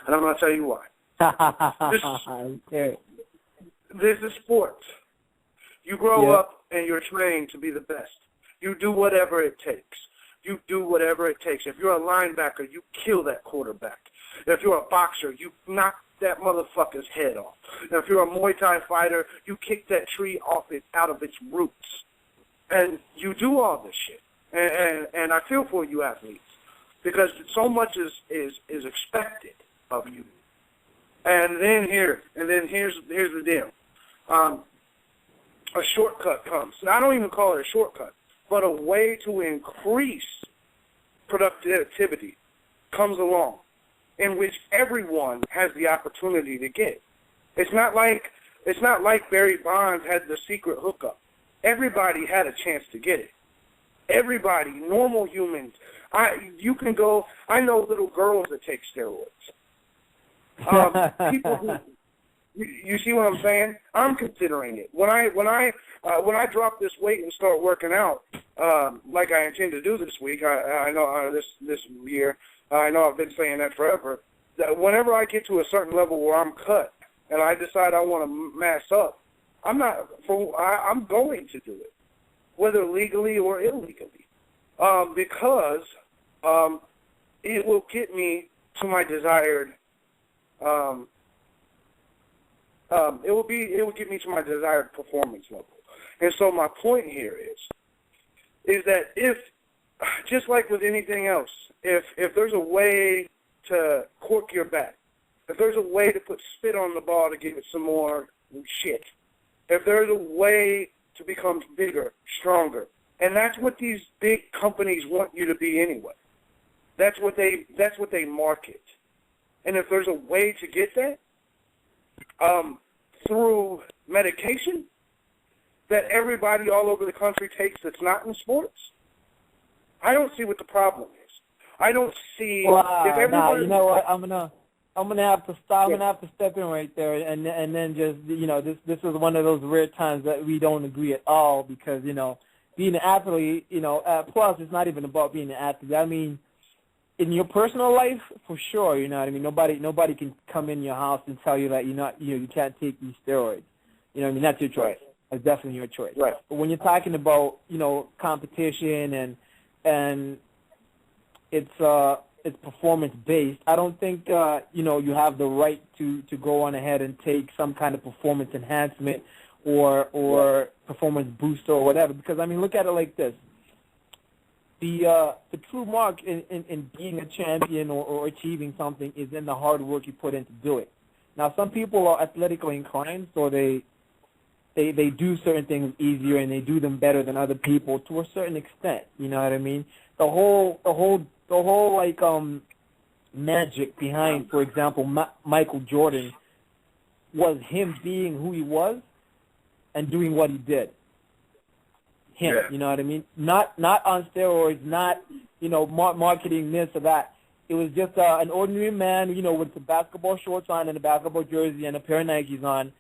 And I'm going to tell you why. Okay. This is sports. You grow up and you're trained to be the best. You do whatever it takes. You do whatever it takes. If you're a linebacker, you kill that quarterback. If you're a boxer, you knock that motherfucker's head off. If you're a Muay Thai fighter, you kick that tree out of its roots. And you do all this shit. And I feel for you athletes because so much is expected of you. And then here's the deal. A shortcut comes. And I don't even call it a shortcut, but a way to increase productivity comes along in which everyone has the opportunity to get. It's not like Barry Bonds had the secret hookup. Everybody had a chance to get it. Everybody, normal humans. I know little girls that take steroids. People who, you see what I'm saying? I'm considering it. When I drop this weight and start working out, like I intend to do this week, I know this year, I know I've been saying that forever. That whenever I get to a certain level where I'm cut and I decide I want to mass up, I'm going to do it, whether legally or illegally, because it will get me to my desired. It will get me to my desired performance level. And so my point here is that if, just like with anything else, if there's a way to cork your bat, if there's a way to put spit on the ball to give it some more shit, if there's a way to become bigger, stronger, and that's what these big companies want you to be anyway. That's what they market. And if there's a way to get that through medication that everybody all over the country takes that's not in sports, I don't see what the problem is. I don't see if everybody. You know what? I'm gonna have to stop. I'm gonna have to step in right there, and then just this is one of those rare times that we don't agree at all because being an athlete, plus it's not even about being an athlete. I mean, in your personal life, for sure, you know what I mean. Nobody can come in your house and tell you that you can't take these steroids. You know what I mean? That's your choice. Right. That's definitely your choice. Right. But when you're talking about competition and it's performance based, I don't think you have the right to go on ahead and take some kind of performance enhancement or performance booster or whatever. Because I mean, look at it like this. The true mark in being a champion or achieving something is in the hard work you put in to do it. Now, some people are athletically inclined, so they do certain things easier and they do them better than other people to a certain extent. You know what I mean? The whole magic behind, for example, Michael Jordan was him being who he was and doing what he did. You know what I mean? Not on steroids, not marketing this or that. It was just an ordinary man, with the basketball shorts on and a basketball jersey and a pair of Nikes on,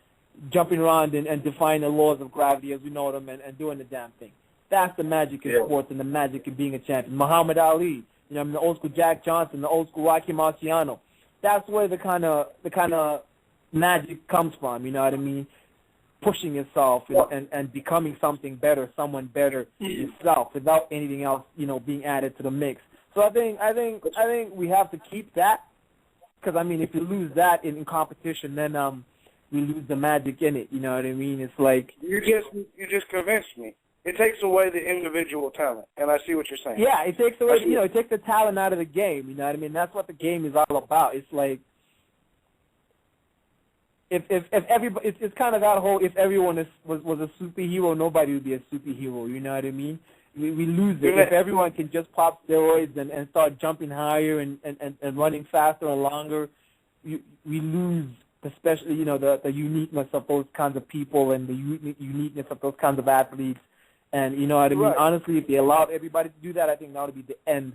jumping around and defying the laws of gravity as we know them and doing the damn thing. That's the magic in sports and the magic in being a champion. Muhammad Ali, the old school Jack Johnson, the old school Rocky Marciano. That's where the kind of magic comes from. You know what I mean? Pushing yourself and becoming something better, someone better yourself, without anything else, being added to the mix. So I think we have to keep that, because I mean, if you lose that in competition, then we lose the magic in it. You know what I mean? It's like you just convinced me. It takes away the individual talent, and I see what you're saying. Yeah, it takes away, it takes the talent out of the game. You know what I mean? That's what the game is all about. It's like if everybody, it's kind of that whole, if everyone was a superhero, nobody would be a superhero. You know what I mean? We lose it. If everyone can just pop steroids and start jumping higher and running faster and longer, we lose, especially the uniqueness of those kinds of people and the uniqueness of those kinds of athletes. And you know what I mean? Right. Honestly, if they allowed everybody to do that, I think that would be the end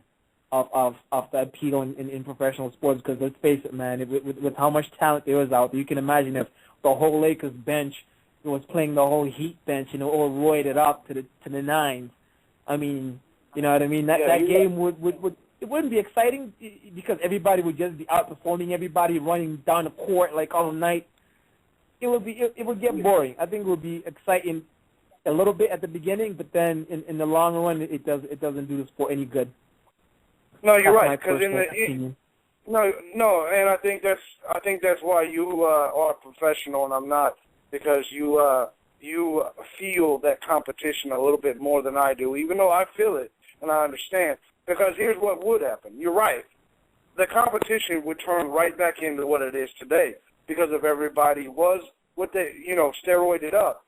of the appeal in professional sports. Because let's face it, man, with how much talent there is out there, you can imagine if the whole Lakers bench was playing the whole Heat bench, all roided up to the nines. I mean, you know what I mean? That game would it wouldn't be exciting because everybody would just be outperforming everybody, running down the court like all night. It would get boring. I think it would be exciting a little bit at the beginning, but then in the long run, it doesn't do the sport any good. No, you're That's right. Because opinion. no, and I think that's why you are a professional and I'm not, because you feel that competition a little bit more than I do, even though I feel it and I understand. Because here's what would happen. You're right. The competition would turn right back into what it is today because if everybody was what they, steroided up.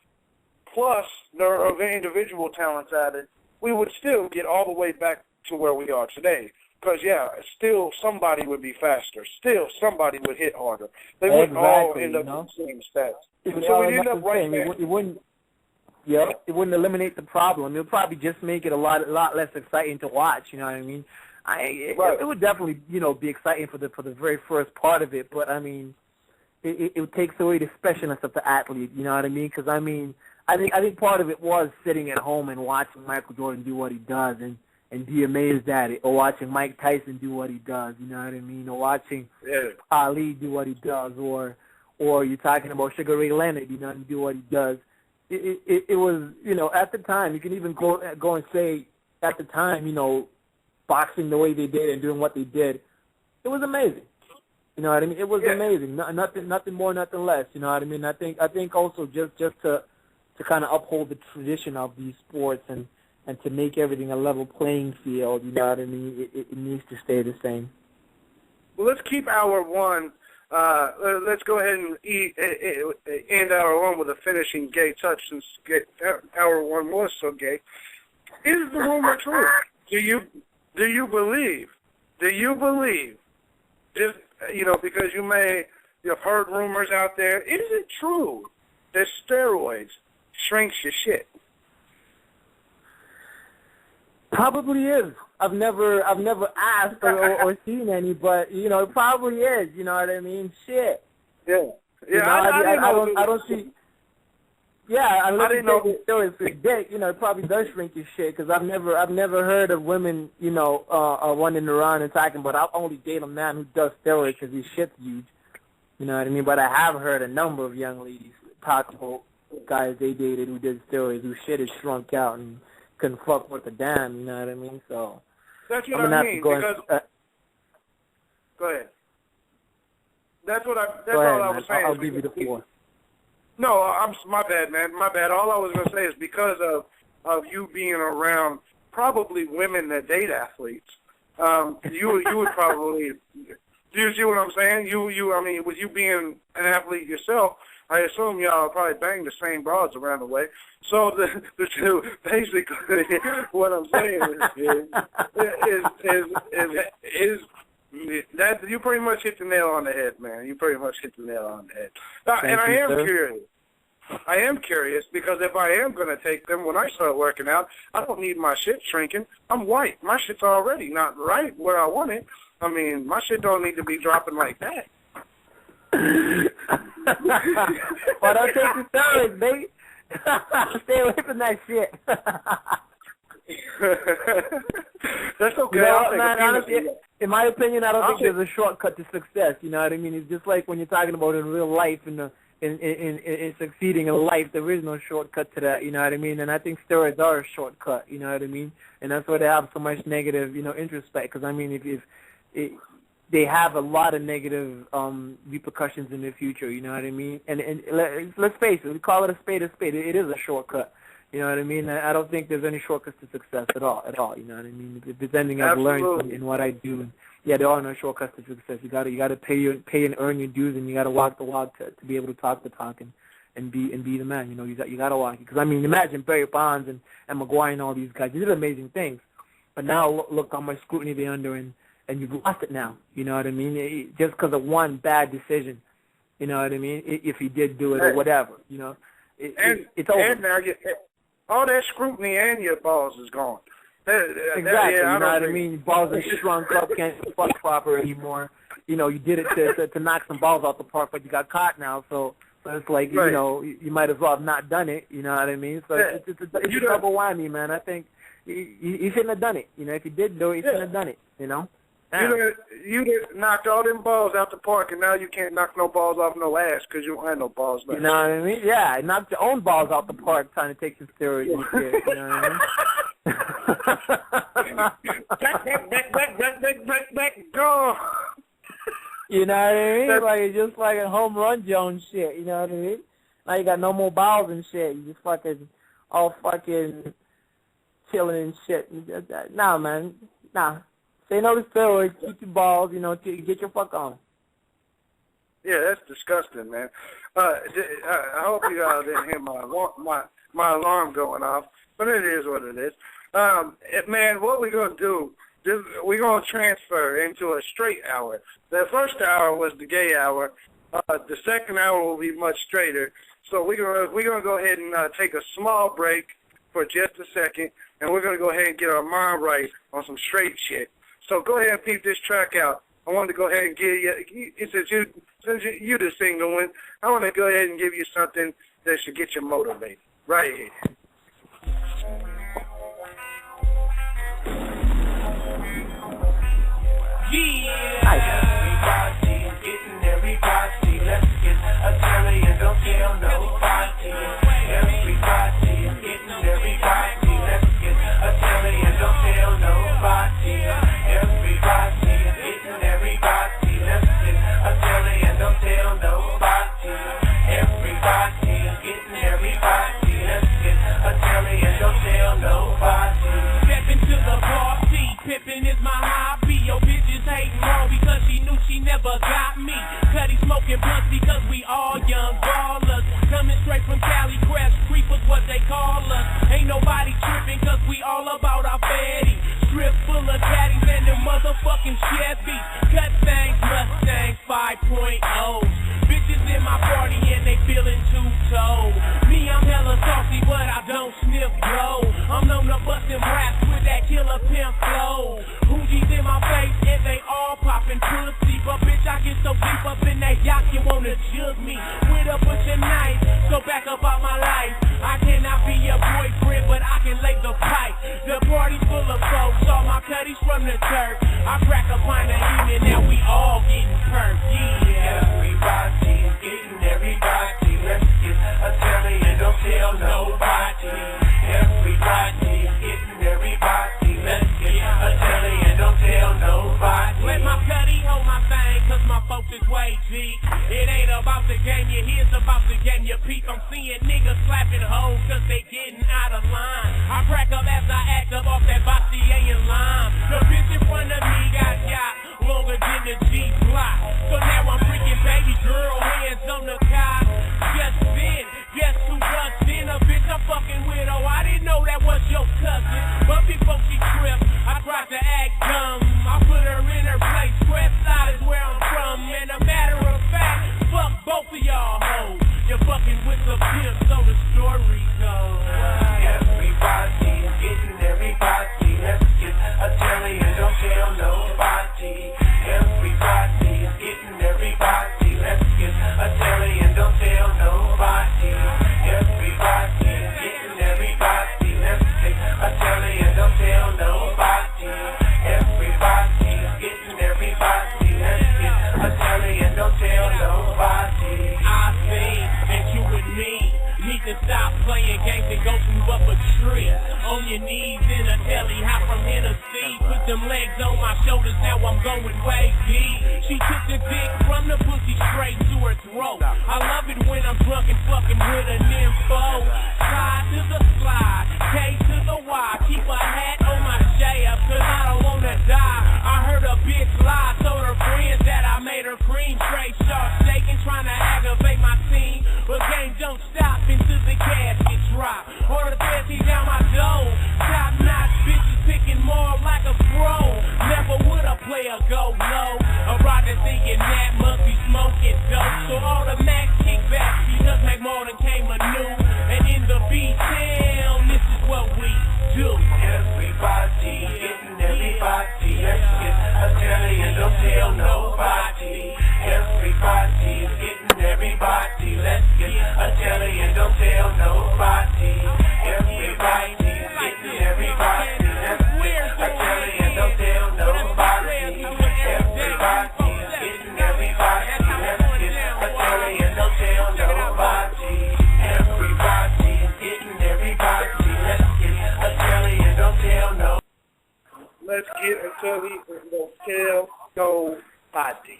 Plus, there are individual talents added. We would still get all the way back to where we are today. Because, still somebody would be faster. Still somebody would hit harder. They wouldn't all end up with the same stats. So we'd end up right there. It wouldn't. Yeah, it wouldn't eliminate the problem. It would probably just make it a lot less exciting to watch. You know what I mean? It would definitely, be exciting for the very first part of it. But I mean, it takes away the specialness of the athlete. You know what I mean? Because I think part of it was sitting at home and watching Michael Jordan do what he does and be amazed at it, or watching Mike Tyson do what he does. You know what I mean? Or watching Ali do what he does, or you're talking about Sugar Ray Leonard, and do what he does. It was, at the time, you can even go and say, at the time, boxing the way they did and doing what they did, it was amazing. You know what I mean? It was amazing. Nothing more, nothing less. You know what I mean? I think also just to kind of uphold the tradition of these sports and to make everything a level playing field. You know what I mean? It needs to stay the same. Well, let's keep hour one. Let's go ahead and end hour one with a finishing gay touch since hour one was so gay. Is the rumor true? Do you believe? Just because you've heard rumors out there. Is it true that steroids shrinks your shit? Probably is. I've never asked or seen any, but it probably is. You know what I mean? Shit. Yeah. I don't see. Yeah, unless you know steroids for dick, it probably does shrink your shit. Because I've never heard of women, running around and talking about I'll only date a man who does steroids because his shit's huge. You know what I mean? But I have heard a number of young ladies talk about guys they dated who did steroids whose shit is shrunk out and couldn't fuck with a damn, you know what I mean? So that's what I mean. Go ahead. That's all I was saying. I'll give you the floor. No, my bad, man. My bad. All I was going to say is because of you being around probably women that date athletes, you would probably. Do you see what I'm saying? I mean, with you being an athlete yourself, I assume y'all probably bang the same broads around the way. So basically, what I'm saying is that you pretty much hit the nail on the head, man. You pretty much hit the nail on the head. And I am curious. I am curious because if I am going to take them when I start working out, I don't need my shit shrinking. I'm white. My shit's already not right where I want it. I mean, my shit don't need to be dropping like that. Well, don't take the steroids, baby. Stay away from that shit. That's okay. Man, honestly, in my opinion, I don't think there's a shortcut to success. You know what I mean? It's just like when you're talking about in real life and in succeeding in life, there is no shortcut to that. You know what I mean? And I think steroids are a shortcut. You know what I mean? And that's why they have so much negative, introspect. Because I mean, if they have a lot of negative repercussions in the future. You know what I mean? And let's face it, we call it a spade a spade. It is a shortcut. You know what I mean? I don't think there's any shortcuts to success at all. You know what I mean? If anything I've learned in what I do, there are no shortcuts to success. You got to pay and earn your dues, and you got to walk the walk to be able to talk the talk and be the man. You got to walk it. Because I mean, imagine Barry Bonds and McGuire and all these guys. They did amazing things, but now look how much scrutiny they're under, and you've lost it now. You know what I mean? Just because of one bad decision. You know what I mean? If he did do it or whatever. It's over. And now all that scrutiny and your balls is gone. Exactly. You know what I mean? Balls are shrunk up, can't fuck proper anymore. You did it to knock some balls out the park, but you got caught now. So it's like, you might as well have not done it. You know what I mean? So it's a double whammy, man. I think you shouldn't have done it. You know, if you did do it, you shouldn't have done it. You know. You done knocked all them balls out the park, and now you can't knock no balls off no ass because you don't have no balls left. You know what I mean? Yeah, knocked your own balls out the park trying to take some steroids. You know what I mean? back, go. You know what I mean? Like it's just like a home run Jones shit. You know what I mean? Now you got no more balls and shit. You just fucking all fucking chilling and shit. Nah, man. Nah. Say no to steroids. Keep your balls. You know, get your fuck on. Yeah, that's disgusting, man. I hope you didn't hear my alarm going off, but it is what it is. Man, what we're going to do, we're going to transfer into a straight hour. The first hour was the gay hour. The second hour will be much straighter. So we're going to go ahead and take a small break for just a second, and we're going to go ahead and get our mind right on some straight shit. So go ahead and peep this track out. I wanted to go ahead and give you, since you the single one, I want to go ahead and give you something that should get you motivated. Right here. Everybody, getting everybody, let's get a telly and don't tell nobody. Everybody, getting everybody, let's get a telly and don't tell nobody. Everybody, getting everybody, let's get a telly and don't tell nobody. Everybody, getting everybody, let's get a telly and don't tell nobody. Step into the party, pimpin' is my hobby. Yo, bitches hating more because she knew she never got me. Cuddy smoking blunts because we all young ballers. Coming straight from Cali, Crash Creepers, what they call us. Ain't nobody tripping cause we all about our fatty. Strip full of caddies and them motherfucking Chevys. Cut things, Mustangs, 5.0s. Bitches in my party and they feeling two-toed. Me, I'm hella saucy, but I don't sniff blow. I'm known to bust them raps with that killer pimp flow. Hoogies in my face and they all poppin' pussy. But bitch, I get so deep up in that yacht, you wanna jug me with a bunch of knives. So back up out my life. I cannot be your boyfriend, but I can lay the pipe. The party's full of folks, all my cutties from the turf. I crack a pint of evening, now we all getting perked, yeah. Everybody, getting everybody, let's get a telly and don't tell nobody. Everybody, getting everybody, let's get a telly and don't tell nobody. Let my cutty hold my thing, cause my folks is way G. It ain't about the game you hear, it's about the game you peep. I'm seeing niggas slapping hoes cause they getting out of line. I crack up as I act up off that Bossier and lime. The bitch in front of me got longer than the G-block. So now I'm freaking baby girl, hands on the car. Just then, guess who just in? A bitch I'm fucking with, oh I didn't know that was your cousin. But before she tripped, I tried to act dumb. I put her in her place, West Side is where I'm from. And a matter of fact, fuck both of y'all hoes. You're fucking with the pimp, so the story goes. Everybody, getting everybody, let's get a telly and don't tell nobody. Everybody, getting everybody, let's get a telly and don't tell nobody. Everybody, getting everybody, let's get a telly and don't tell nobody. Everybody, getting everybody, let's get a telly and don't tell nobody. I think that you and me need to stop playing games and go move up a tree. On your knees in a telly, hop from Tennessee. Put them legs on my shoulders, now I'm going way deep. She took the dick from the pussy straight to her throat. I love it when I'm drunk and fucking with a nympho. Slide to the slide, K to the Y. Keep a hat on my shaft, cause I don't wanna die. I heard a bitch lie, told her friends that I made her cream. Straight sharp shaking, trying to aggravate my team. But game don't stop until the casket drop. Or the fancy down my door. Top notch bitches picking more like a pro. Never would a player go low. A rider thinking that must be smoking dope. So all the max kick back because Mac Martin came anew. And in the B-town, this is what we do. let's get until he will tell nobody.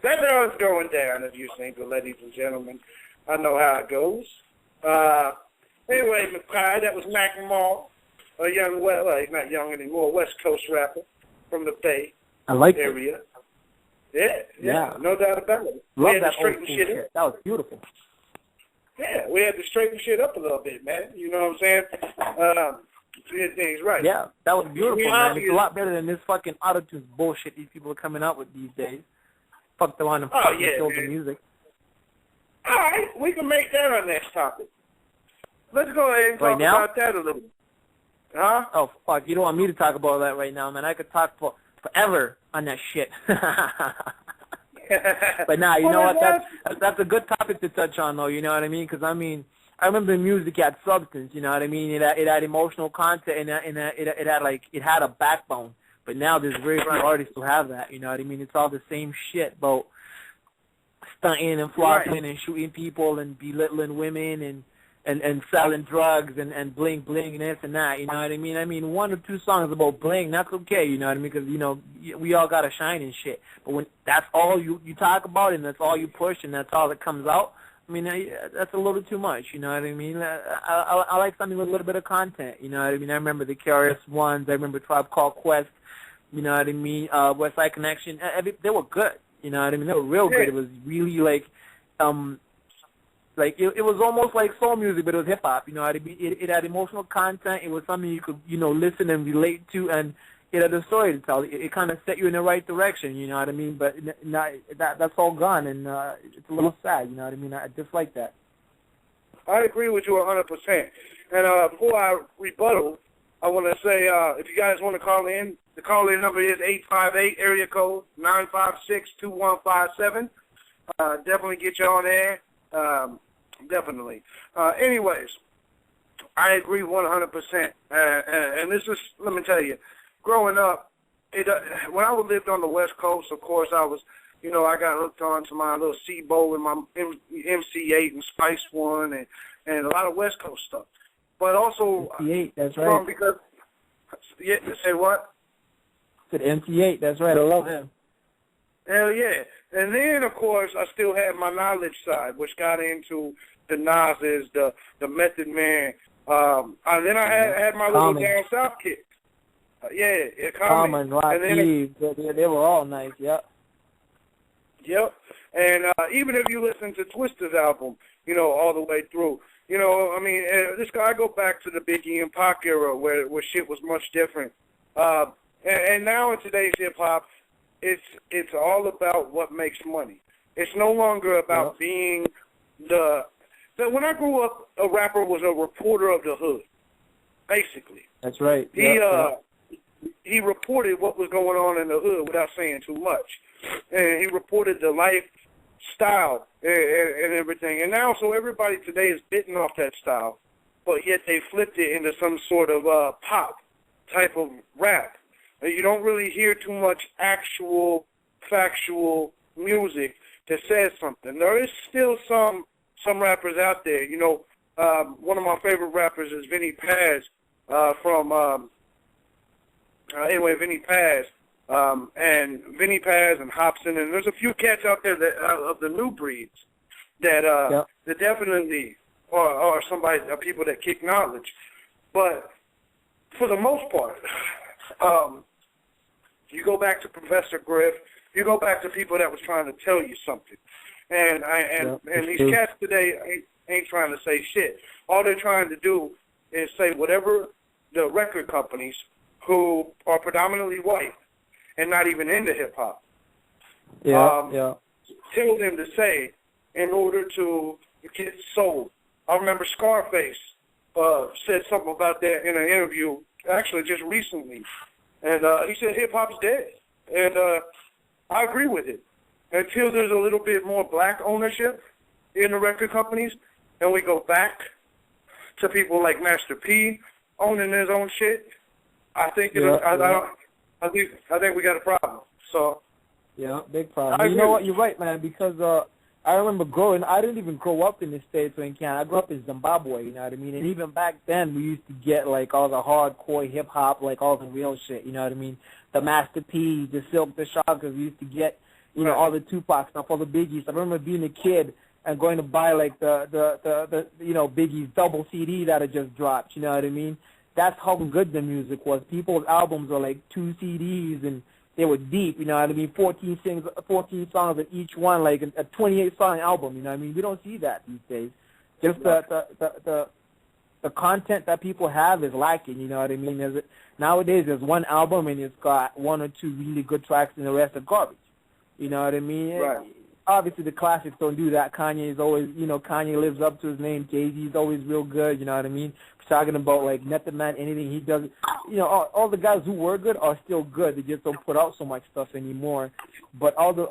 That's how it's going down, if you're single, ladies and gentlemen. I know how it goes. Anyway, Mukai, that was Mac Mall, a young, well, he's not young anymore, West Coast rapper from the Bay area. Yeah, no doubt about it. Love that old school shit. That was beautiful. Yeah, we had to straighten shit up a little bit, man. You know what I'm saying? To get things right. Yeah, that was beautiful, man. It's a lot better than this fucking autotune bullshit these people are coming out with these days. Fucked around and fucking killed the music. All right, we can make that our next topic. Let's go ahead and talk about that a little bit. Huh? Oh, fuck. You don't want me to talk about that right now, man. I could talk for forever on that shit. But nah, you know what? That's a good topic to touch on, though. You know what I mean? Because I mean, I remember the music had substance. You know what I mean? It had emotional content, and it had a backbone. But now there's very few artists who have that. You know what I mean? It's all the same shit about stunting and flossing and shooting people and belittling women and selling drugs and bling and this and that, you know what I mean? I mean, 1 or 2 songs about bling, that's okay, you know what I mean? Because, you know, we all got to shine and shit. But when that's all you talk about and that's all you push and that's all that comes out, I mean, that's a little too much, you know what I mean? I like something with a little bit of content, you know what I mean? I remember the Curious Ones, I remember Tribe Called Quest, you know what I mean? West Side Connection, they were good, you know what I mean? They were real good. It was really like it was almost like soul music, but it was hip hop. You know, it had emotional content. It was something you could, you know, listen and relate to, and it had a story to tell. It kind of set you in the right direction. You know what I mean? But that's all gone, and it's a little sad. You know what I mean? I dislike that. I agree with you 100%. And before I rebuttal, I want to say if you guys want to call in, the call-in number is 858 area code 956-2157. Definitely get you on there. Definitely. Anyways, I agree 100%. And this is, let me tell you, growing up, when I lived on the West Coast, of course, I was, you know, I got hooked on to my little C-Bow and my MC8 and Spice One and a lot of West Coast stuff. But also, MC8, that's right. Because, yeah, say what? Said MC8, that's right. I love him. Hell yeah. And then, of course, I still had my knowledge side, which got into the Nas's, the Method Man. And then I had my little down south kick. Common, Steve, they were all nice, yep. Yep. And even if you listen to Twista's album, you know, all the way through, you know, I mean, this guy, I go back to the Biggie and Pac era where shit was much different. And now in today's hip-hop, it's all about what makes money. It's no longer about being when I grew up, a rapper was a reporter of the hood, basically. That's right. He reported what was going on in the hood without saying too much. And he reported the lifestyle and everything. And now, so everybody today is bitten off that style, but yet they flipped it into some sort of pop type of rap. You don't really hear too much actual, factual music that says something. There is still some rappers out there. You know, one of my favorite rappers is Vinny Paz Vinny Paz. And Vinny Paz and Hobson, and there's a few cats out there that of the new breeds that definitely are people that kick knowledge. But for the most part, you go back to Professor Griff, you go back to people that was trying to tell you something. And these cats today ain't trying to say shit. All they're trying to do is say whatever the record companies, who are predominantly white and not even into hip-hop, tell them to say in order to get sold. I remember Scarface said something about that in an interview, actually just recently. And he said hip-hop's dead. And I agree with it. Until there's a little bit more black ownership in the record companies, and we go back to people like Master P owning his own shit, I think I think we got a problem. So big problem. You know what? You're right, man. Because I remember growing. I didn't even grow up in the States or in Canada. I grew up in Zimbabwe. You know what I mean? And even back then, we used to get like all the hardcore hip hop, like all the real shit. You know what I mean? The Master P, the Silk, the Shockers. We used to get, you know, all the Tupac stuff, all the Biggie stuff. I remember being a kid and going to buy like the you know, Biggie's double CD that had just dropped. You know what I mean? That's how good the music was. People's albums were like 2 CDs and they were deep, you know what I mean? 14 songs in each one, like a 28-song album, you know what I mean? We don't see that these days. Just the content that people have is lacking, you know what I mean? Nowadays, there's one album and it's got 1 or 2 really good tracks and the rest are garbage. You know what I mean? Right. Obviously, the classics don't do that. Kanye is always, you know, Kanye lives up to his name. Jay-Z's always real good, you know what I mean? Talking about, like, Method Man, anything he does. You know, all the guys who were good are still good. They just don't put out so much stuff anymore. But all the,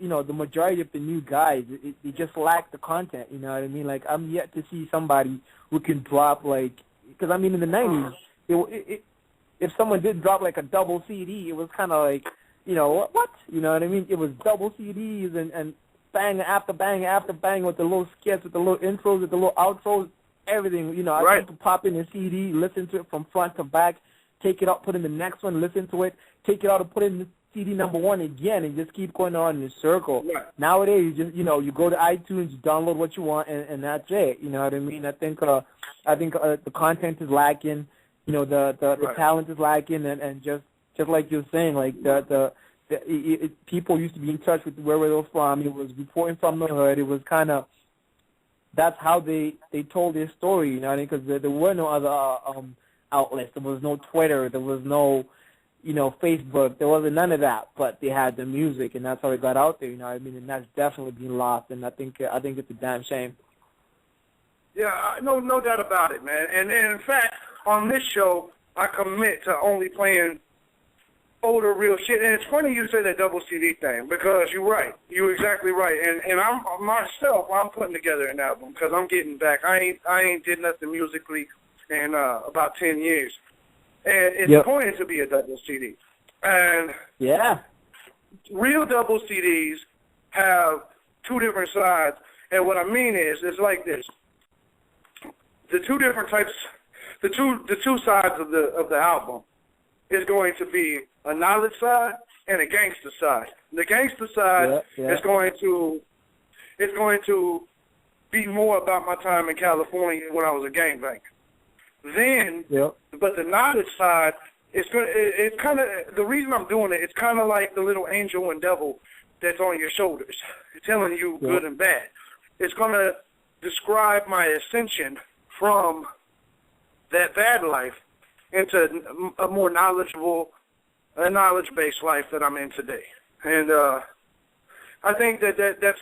you know, the majority of the new guys, they just lack the content, you know what I mean? Like, I'm yet to see somebody who can drop, like, because, I mean, in the 90s, if someone did drop, like, a double CD, it was kind of like, you know, what? You know what I mean? It was double CDs and bang after bang after bang with the little skits, with the little intros, with the little outros, everything. You know, I used to pop in a CD, listen to it from front to back, take it out, put in the next one, listen to it, take it out and put in the CD number 1 again, and just keep going on in a circle. Right. Nowadays, you just, you know, you go to iTunes, you download what you want, and that's it. You know what I mean? I think the content is lacking. You know, the talent is lacking, and just like you're saying, like people used to be in touch with where they were from. It was reporting from the hood. It was kind of, that's how they told their story, you know what I mean? Because there were no other outlets. There was no Twitter. There was no, you know, Facebook. There wasn't none of that. But they had the music, and that's how it got out there, you know what I mean? And that's definitely been lost, and I think it's a damn shame. Yeah, no doubt about it, man. And in fact, on this show, I commit to only playing older real shit. And it's funny you say that double CD thing, because you're right. You're exactly right. And I'm putting together an album because I'm getting back. I ain't did nothing musically in about 10 years. And it's going to be a double CD. And real double CDs have 2 different sides. And what I mean is, it's like this. The 2 different types, the two sides of the album is going to be a knowledge side and a gangster side. The gangster side is going to be more about my time in California when I was a gangbanger. Then, but the knowledge side is going. It's kind of the reason I'm doing it. It's kind of like the little angel and devil that's on your shoulders, telling you good and bad. It's going to describe my ascension from that bad life into a more knowledge-based life that I'm in today. And I think that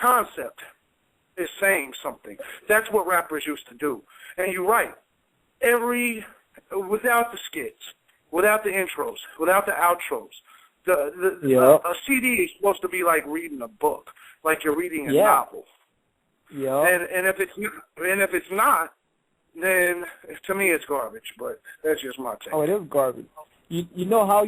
concept is saying something. That's what rappers used to do. And you're right. Without the skits, without the intros, without the outros, a CD is supposed to be like reading a book, like you're reading a novel. Yeah. And if it's not, then to me it's garbage. But that's just my take. Oh, it is garbage. You know how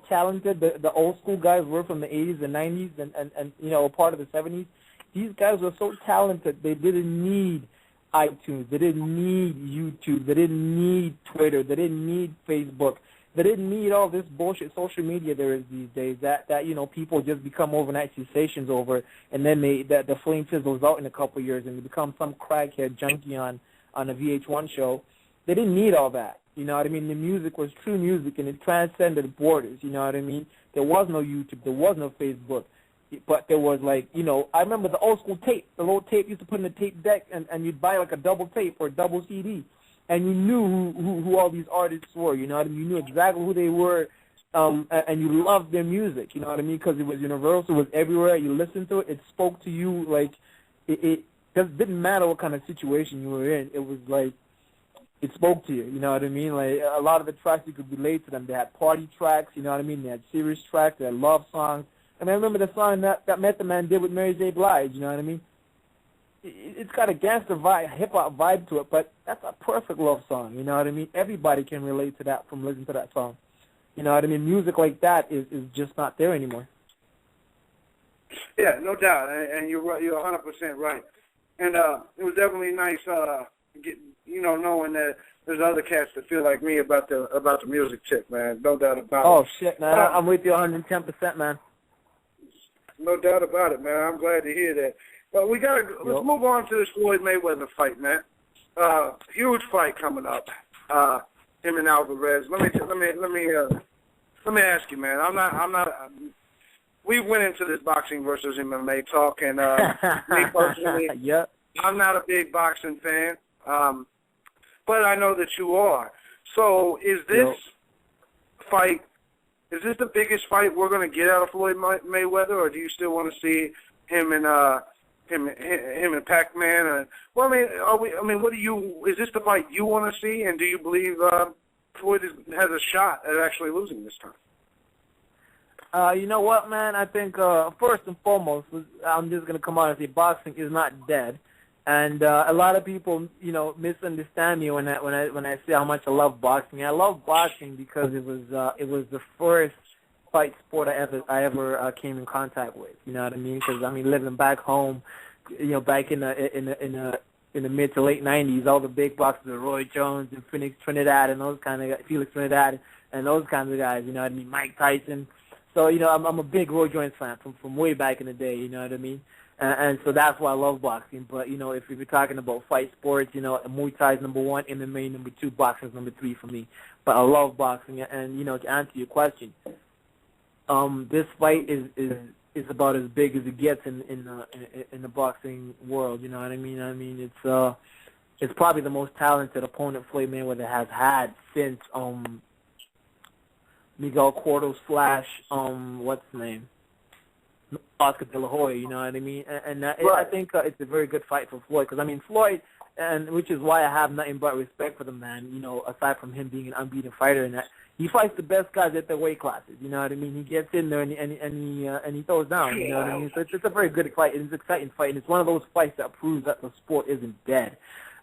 talented the old school guys were from the 80s and 90s and you know, part of the 70s. These guys were so talented. They didn't need iTunes. They didn't need YouTube. They didn't need Twitter. They didn't need Facebook. They didn't need all this bullshit social media there is these days that you know, people just become overnight sensations over, and then the flame fizzles out in a couple of years and they become some crackhead junkie on a VH1 show. They didn't need all that. You know what I mean? The music was true music, and it transcended borders. You know what I mean? There was no YouTube. There was no Facebook. But there was, like, you know, I remember the old school tape. The little tape used to put in the tape deck, and you'd buy, like, a double tape or a double CD. And you knew who all these artists were, you know what I mean? You knew exactly who they were, and you loved their music, you know what I mean? Because it was universal, it was everywhere. You listened to it, it spoke to you, like, it just didn't matter what kind of situation you were in. It was like, it spoke to you, you know what I mean? Like, a lot of the tracks you could relate to them. They had party tracks, you know what I mean? They had serious tracks, they had love songs. And I remember the song that Method Man did with Mary J. Blige, you know what I mean? It's got a gangster vibe, hip-hop vibe to it, but that's a perfect love song, you know what I mean? Everybody can relate to that from listening to that song. You know what I mean? Music like that is just not there anymore. Yeah, no doubt, and you're right. You're 100% right. And it was definitely nice, knowing that there's other cats that feel like me about the music tip, man. No doubt about it. Oh shit, man! I'm with you 110%, man. No doubt about it, man. I'm glad to hear that. But let's move on to this Floyd Mayweather fight, man. Huge fight coming up. Him and Alvarez. Let me ask you, man. I'm not. We went into this boxing versus MMA talk, and me personally, yep. I'm not a big boxing fan, but I know that you are. So is this fight? Is this the biggest fight we're going to get out of Floyd Mayweather, or do you still want to see him and Pac-Man? Well, what do you? Is this the fight you want to see, and do you believe Floyd has a shot at actually losing this time? You know what, man? I think first and foremost, I'm just gonna come out and say boxing is not dead, and a lot of people, misunderstand me when I say how much I love boxing. I love boxing because it was the first fight sport I ever came in contact with. You know what I mean? Because living back home, back in the mid to late '90s, all the big boxers were Roy Jones and Felix Trinidad and those kind of guys. You know what I mean? Mike Tyson. So, I'm a big Roy Jones fan from way back in the day, you know what I mean? And so that's why I love boxing. But, if you're talking about fight sports, Muay Thai is number 1, MMA number 2, boxing is number 3 for me. But I love boxing. And, to answer your question, this fight is about as big as it gets in the boxing world, you know what I mean? It's probably the most talented opponent Floyd Mayweather has had since Miguel Cotto / what's his name? Oscar De La Hoya, you know what I mean? And I think it's a very good fight for Floyd, because, Floyd, and which is why I have nothing but respect for the man, aside from him being an unbeaten fighter, and that he fights the best guys at their weight classes, you know what I mean? He gets in there and he throws down, you know what I mean? So it's a very good fight. It's an exciting fight, and it's one of those fights that proves that the sport isn't dead.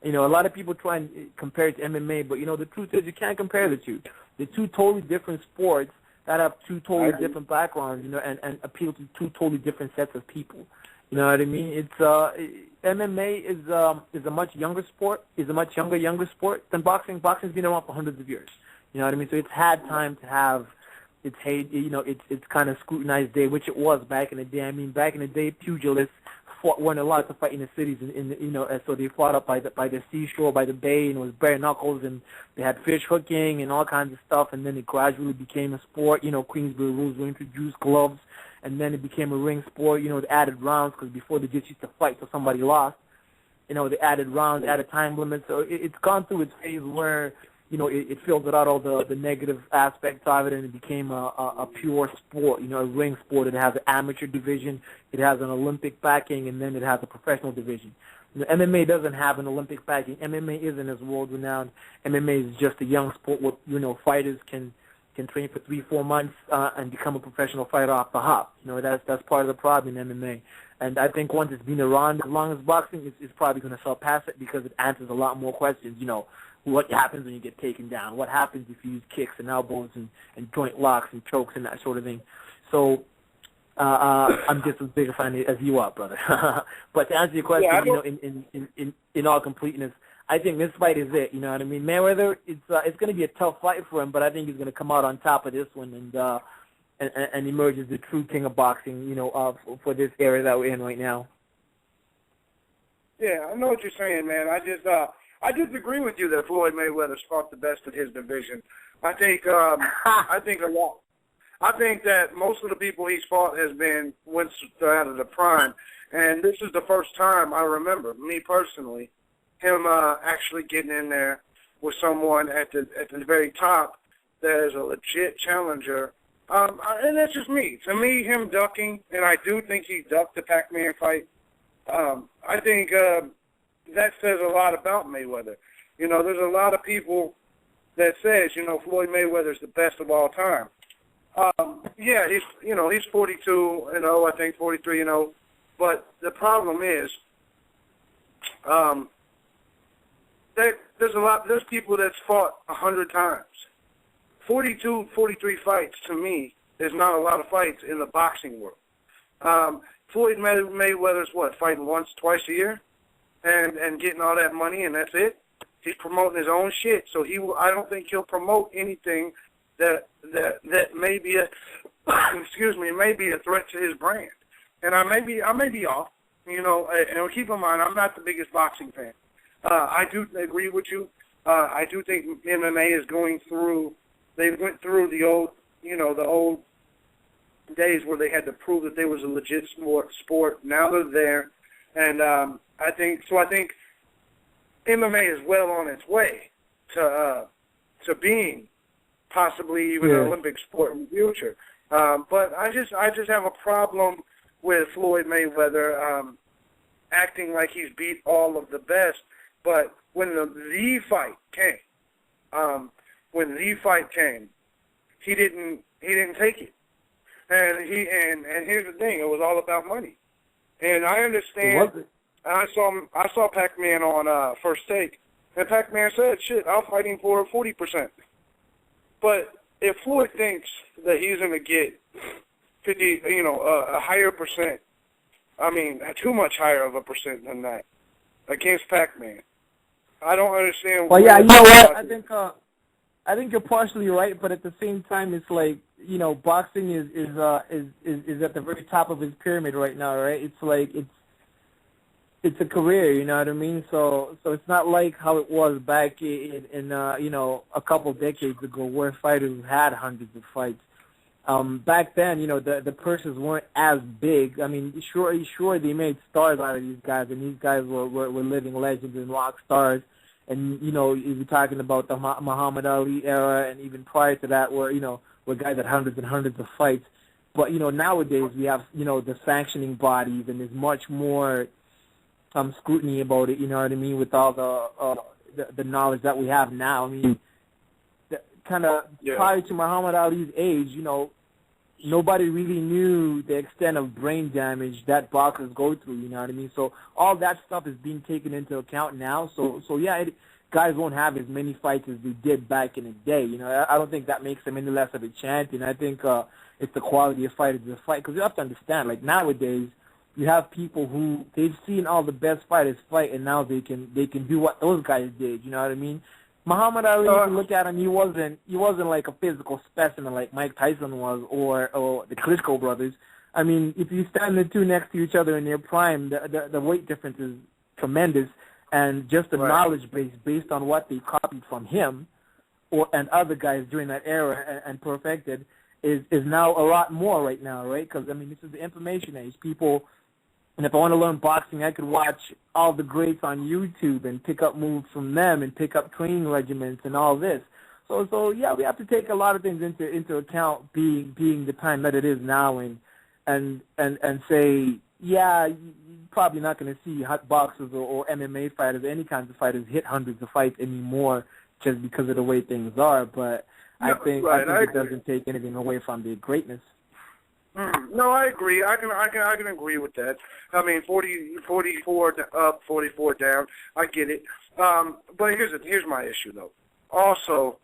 A lot of people try and compare it to MMA, but, the truth is you can't compare the two. They're two totally different sports that have two totally different backgrounds, and appeal to two totally different sets of people. You know what I mean? It's MMA is a much younger sport, is a much younger sport than boxing. Boxing's been around for hundreds of years. You know what I mean? So it's had time to have its its kind of scrutinized day, which it was back in the day. Back in the day, pugilists weren't allowed to fight in the cities, and so they fought up by the seashore, by the bay, and it was bare knuckles, and they had fish hooking and all kinds of stuff, and then it gradually became a sport. Queensberry rules were introduced, gloves, and then it became a ring sport. They added rounds, because before they just used to fight so somebody lost. They added rounds, added time limits, so it's gone through its phase where it filtered out all the negative aspects of it, and it became a pure sport, a ring sport. It has an amateur division, it has an Olympic backing, and then it has a professional division. MMA doesn't have an Olympic backing. MMA isn't as world-renowned. MMA is just a young sport where, fighters can train for 3-4 months and become a professional fighter off the hop. That's part of the problem in MMA. And I think once it's been around as long as boxing, it's probably going to surpass it, because it answers a lot more questions. What happens when you get taken down? What happens if you use kicks and elbows and joint locks and chokes and that sort of thing? So I'm just as big a fan as you are, brother. But to answer your question, in all completeness, I think this fight is it. You know what I mean? Mayweather, it's going to be a tough fight for him, but I think he's going to come out on top of this one and emerge as the true king of boxing. For this era that we're in right now. Yeah, I know what you're saying, man. I disagree with you that Floyd Mayweather's fought the best in his division. I think that most of the people he's fought went out of the prime, and this is the first time I remember, me personally, him actually getting in there with someone at the very top that is a legit challenger. And that's just me. To me, him ducking, and I do think he ducked the Pac-Man fight. I think that says a lot about Mayweather. There's a lot of people that says, Floyd Mayweather's the best of all time. Yeah, he's 42 and 0, I think 43 and 0. But the problem is, there's people that's fought 100 times. 42, 43 fights to me is not a lot of fights in the boxing world. Floyd Mayweather's fighting once, twice a year, and getting all that money, and that's it. He's promoting his own shit, so I don't think he'll promote anything that may be a may be a threat to his brand. And I may be off, and keep in mind, I'm not the biggest boxing fan. I do agree with you. I do think MMA is they went through the old days where they had to prove that they was a legit sport. Now they're there. And I think MMA is well on its way to being possibly even an Olympic sport in the future. But I just have a problem with Floyd Mayweather acting like he's beat all of the best. But when the fight came, he didn't take it. And here's the thing: it was all about money. And I understand. I saw Pac-Man on First Take, and Pac-Man said, "Shit, I'm fighting for 40%." But if Floyd thinks that he's going to get 50, a higher percent, too much higher of a percent than that against Pac-Man, I don't understand. Well, yeah, you know what? I think you're partially right, but at the same time, it's like, boxing is at the very top of his pyramid right now, right? It's like it's a career, you know what I mean? So it's not like how it was back in a couple decades ago, where fighters had hundreds of fights. Back then, the purses weren't as big. Sure they made stars out of these guys, and these guys were living legends and rock stars. And you're talking about the Muhammad Ali era, and even prior to that, where guys had hundreds and hundreds of fights. But nowadays we have the sanctioning bodies, and there's much more scrutiny about it. You know what I mean? With all the knowledge that we have now. Prior to Muhammad Ali's age, nobody really knew the extent of brain damage that boxers go through, you know what I mean? So all that stuff is being taken into account now. So guys won't have as many fights as they did back in the day. I don't think that makes them any less of a champion. I think it's the quality of fighters that fight. Because you have to understand, like nowadays, you have people who they've seen all the best fighters fight, and now they can do what those guys did. You know what I mean? Muhammad Ali, if you look at him, he wasn't like a physical specimen like Mike Tyson was, or the Klitschko brothers. If you stand the two next to each other in their prime, the weight difference is tremendous, and just the knowledge base based on what they copied from him and other guys during that era and perfected is now a lot more right now, right? Because this is the information age. People. And if I want to learn boxing, I could watch all the greats on YouTube and pick up moves from them and pick up training regimens and all this. So yeah, we have to take a lot of things into account, being the time that it is now, and say, yeah, you're probably not going to see hot boxers or MMA fighters, any kinds of fighters hit hundreds of fights anymore just because of the way things are. But I think it doesn't take anything away from their greatness. No, I agree. I can agree with that. 44 up, 44 down. I get it. But here's my issue though. Also,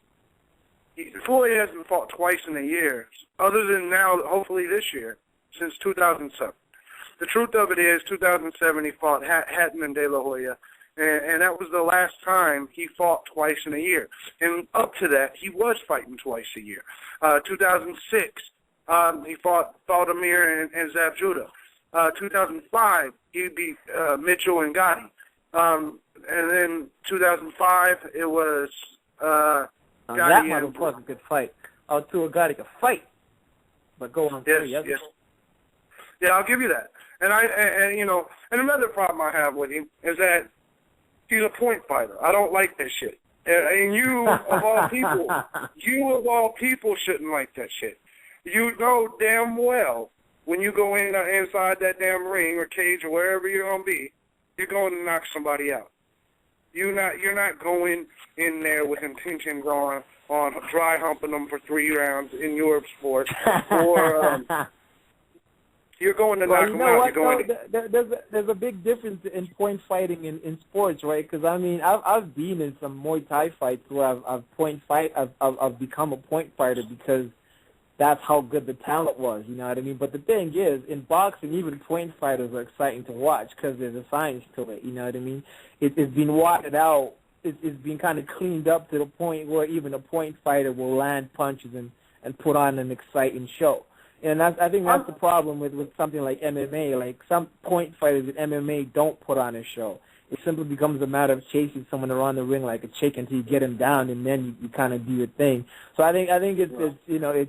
Floyd hasn't fought twice in a year, other than now, hopefully this year, since 2007. The truth of it is, 2007 he fought Hatton and De La Hoya, and that was the last time he fought twice in a year. And up to that, he was fighting twice a year. 2006. He fought Amir and Zab Judah. 2005, he beat Mitchell and Gotti. And then 2005, it was Gotti. That was a good fight. Tua Gotti could fight. But go on. Yes. Yeah, I'll give you that. And another problem I have with him is that he's a point fighter. I don't like that shit. And you of all people shouldn't like that shit. You know damn well when you go inside that damn ring or cage or wherever you're gonna be, you're going to knock somebody out. You're not going in there with intention on dry humping them for 3 rounds in your sport, or you're going to knock them out. There's a big difference in point fighting in sports, right? Because I've been in some Muay Thai fights where I've become a point fighter because that's how good the talent was, you know what I mean? But the thing is, in boxing, even point fighters are exciting to watch because there's a science to it, you know what I mean? It's been watered out. It's been kind of cleaned up to the point where even a point fighter will land punches and put on an exciting show. And I think that's the problem with something like MMA. Like, some point fighters in MMA don't put on a show. It simply becomes a matter of chasing someone around the ring like a chicken until you get him down, and then you kind of do your thing. So I think it's you know,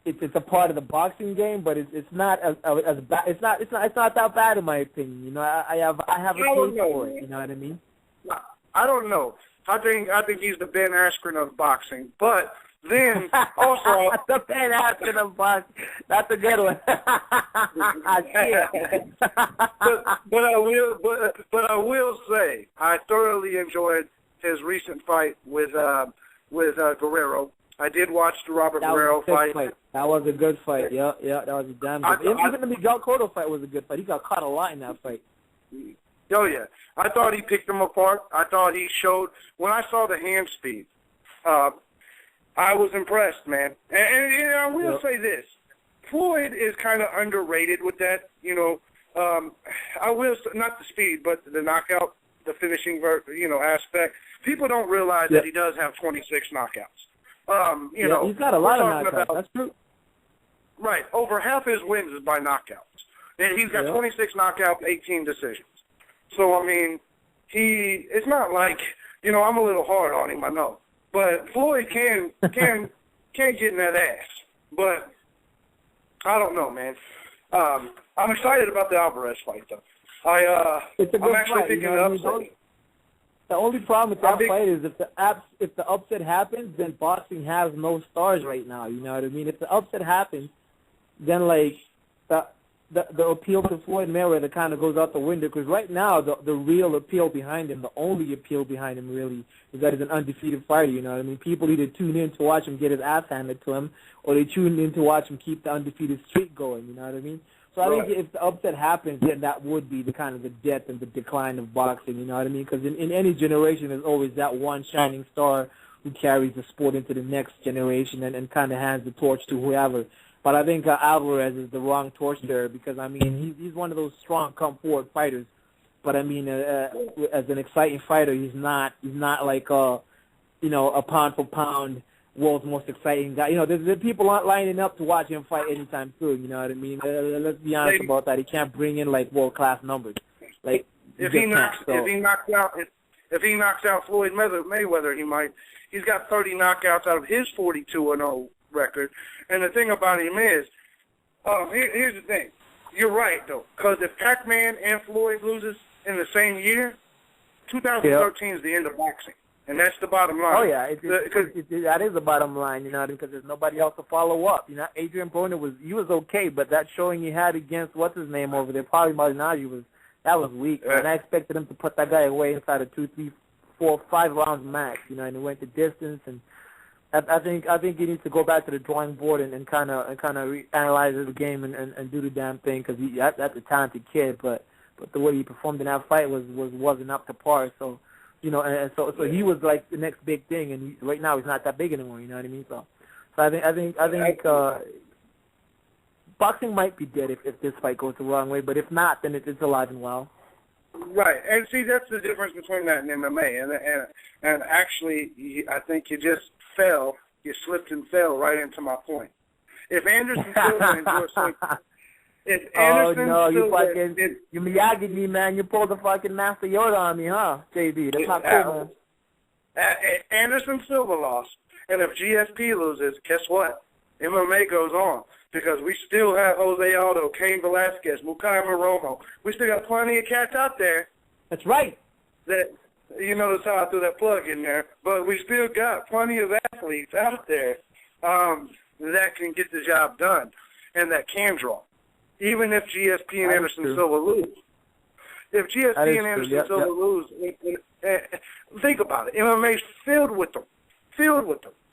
it's a part of the boxing game, but it's not as bad. It's not that bad in my opinion. You know, I have a taste for it. You know what I mean? I don't know. I think he's the Ben Askren of boxing, but then also the Ben Askren of boxing. That's a good one. but I will say I thoroughly enjoyed his recent fight with Guerrero. I did watch the Robert Guerrero fight. That was a good fight. Yeah, that was a damn good. Even the Miguel Cotto fight was a good fight. He got caught a lot in that fight. Oh yeah, I thought he picked him apart. I thought he showed when I saw the hand speed. I was impressed, man. And I will say this: Floyd is kind of underrated with that. You know, I will not the speed, but the knockout, the finishing, aspect. People don't realize that he does have 26 knockouts. You know, he's got a lot of knockouts. That's true. Right, over half his wins is by knockouts, and he's got 26 knockouts, 18 decisions. So I mean, it's not like, you know, I'm a little hard on him, I know, but Floyd can get in that ass. But I don't know, man. I'm excited about the Alvarez fight, though. It's a good I'm actually fight, thinking you know, of upset. The only problem with that fight is if the upset happens, then boxing has no stars right now. You know what I mean? If the upset happens, then like the appeal to Floyd Mayweather kind of goes out the window, because right now the real appeal behind him, the only appeal behind him really, is that he's an undefeated fighter. You know what I mean? People either tune in to watch him get his ass handed to him, or they tune in to watch him keep the undefeated streak going. You know what I mean? So I think if the upset happens, then that would be the kind of the death and the decline of boxing. You know what I mean? Because in any generation, there's always that one shining star who carries the sport into the next generation and kind of hands the torch to whoever. But I think Alvarez is the wrong torch there, because, I mean, he's one of those strong come-forward fighters. But, I mean, as an exciting fighter, he's not like, a pound-for-pound world's most exciting guy. You know, there's people aren't lining up to watch him fight anytime soon, you know what I mean? Let's be honest about that. He can't bring in, like, world-class numbers. Like, if he knocks out Floyd Mayweather, he might. He's got 30 knockouts out of his 42-0 record. And the thing about him is, here's the thing. You're right, though, because if Pac-Man and Floyd loses in the same year, 2013 is the end of boxing. And that's the bottom line. Oh, yeah. That is the bottom line, you know, because there's nobody else to follow up. You know, Adrian Broner was okay, but that showing he had against, what's his name over there, Paulie Malignaggi, that was weak. And I expected him to put that guy away inside of 2, 3, 4, 5 rounds max, you know, and he went the distance. And I think he needs to go back to the drawing board and kind of analyze the game and do the damn thing, because that's a talented kid, but the way he performed in that fight wasn't up to par. So, you know, and so he was like the next big thing, and right now he's not that big anymore. You know what I mean? So I think boxing might be dead if this fight goes the wrong way, but if not, then it's alive and well. Right, and see, that's the difference between that and MMA. And actually, I think you slipped and fell right into my point. If Anderson Silva endorsed, you Miyagi me, man. You pulled the fucking Master Yoda on me, huh, JB? That's not cool, man. Anderson Silva lost, and if GSP loses, guess what? MMA goes on, because we still have Jose Aldo, Cain Velasquez, Mukai Muromo. We still got plenty of cats out there. That's right. That, you notice how I threw that plug in there, but we still got plenty of athletes out there that can get the job done and that can draw, even if GSP and Anderson Silva lose. If GSP and Anderson Silva lose, think about it. MMA's filled with them.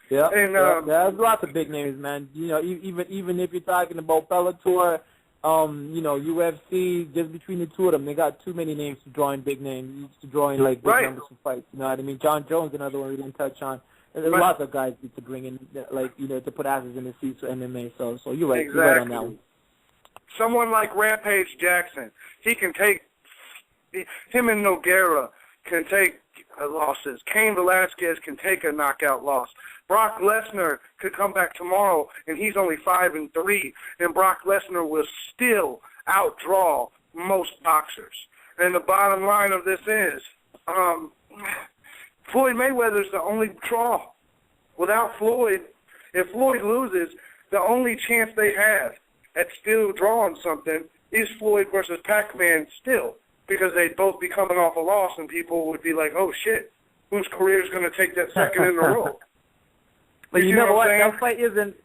Yeah, and there's lots of big names, man. You know, even if you're talking about Bellator, you know, UFC, just between the two of them, they got too many names to draw in big names, to draw in like big numbers of fights. You know what I mean? John Jones, another one we didn't touch on. There's lots of guys to bring in, like, you know, to put asses in the seats for MMA. So you're right. Exactly. You're right on that one. Someone like Rampage Jackson, he can take, him and Nogueira can take losses. Cain Velasquez can take a knockout loss. Brock Lesnar could come back tomorrow, and he's only 5-3, and Brock Lesnar will still outdraw most boxers. And the bottom line of this is, Floyd Mayweather's the only draw. Without Floyd, if Floyd loses, the only chance they have at still drawing something is Floyd versus Pac-Man still, because they'd both be coming off a loss, and people would be like, oh, shit, whose career is going to take that second in a row? But you know what? I'm That fight isn't.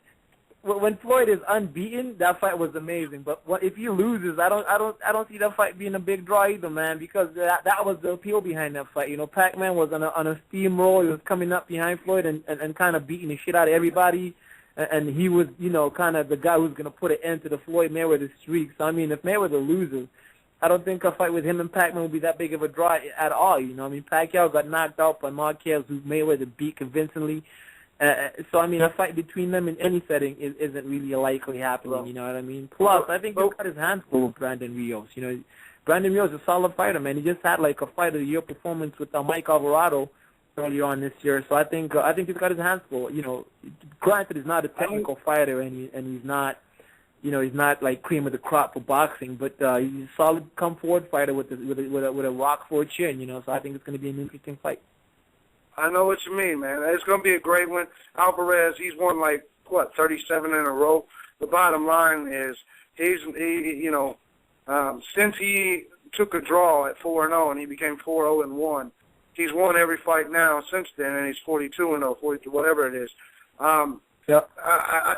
When Floyd is unbeaten, that fight was amazing. But if he loses, I don't see that fight being a big draw either, man. Because that was the appeal behind that fight. You know, Pac-Man was on a steamroll. He was coming up behind Floyd and kind of beating the shit out of everybody. And he was, you know, kind of the guy who's going to put an end to the Floyd Mayweather streak. So I mean, if Mayweather loses, I don't think a fight with him and Pac-Man will be that big of a draw at all. You know, I mean, Pacquiao got knocked out by Marquez, who Mayweather beat convincingly. So, I mean, a fight between them in any setting isn't really likely happening, you know what I mean? Plus, I think he's got his hands full with Brandon Rios. You know, Brandon Rios is a solid fighter, man. He just had, like, a fight of the year performance with Mike Alvarado earlier on this year. So I think he's got his hands full. You know, granted, he's not a technical fighter, and he's not, you know, he's not, like, cream of the crop for boxing, but he's a solid come-forward fighter with a rock-forward chin, you know, so I think it's going to be an interesting fight. I know what you mean, man. It's going to be a great one. Alvarez, he's won, like, 37 in a row. The bottom line is since he took a draw at 4-0 and he became 4-0-1, he's won every fight now since then, and he's 42-0, 42, whatever it is. Yep. I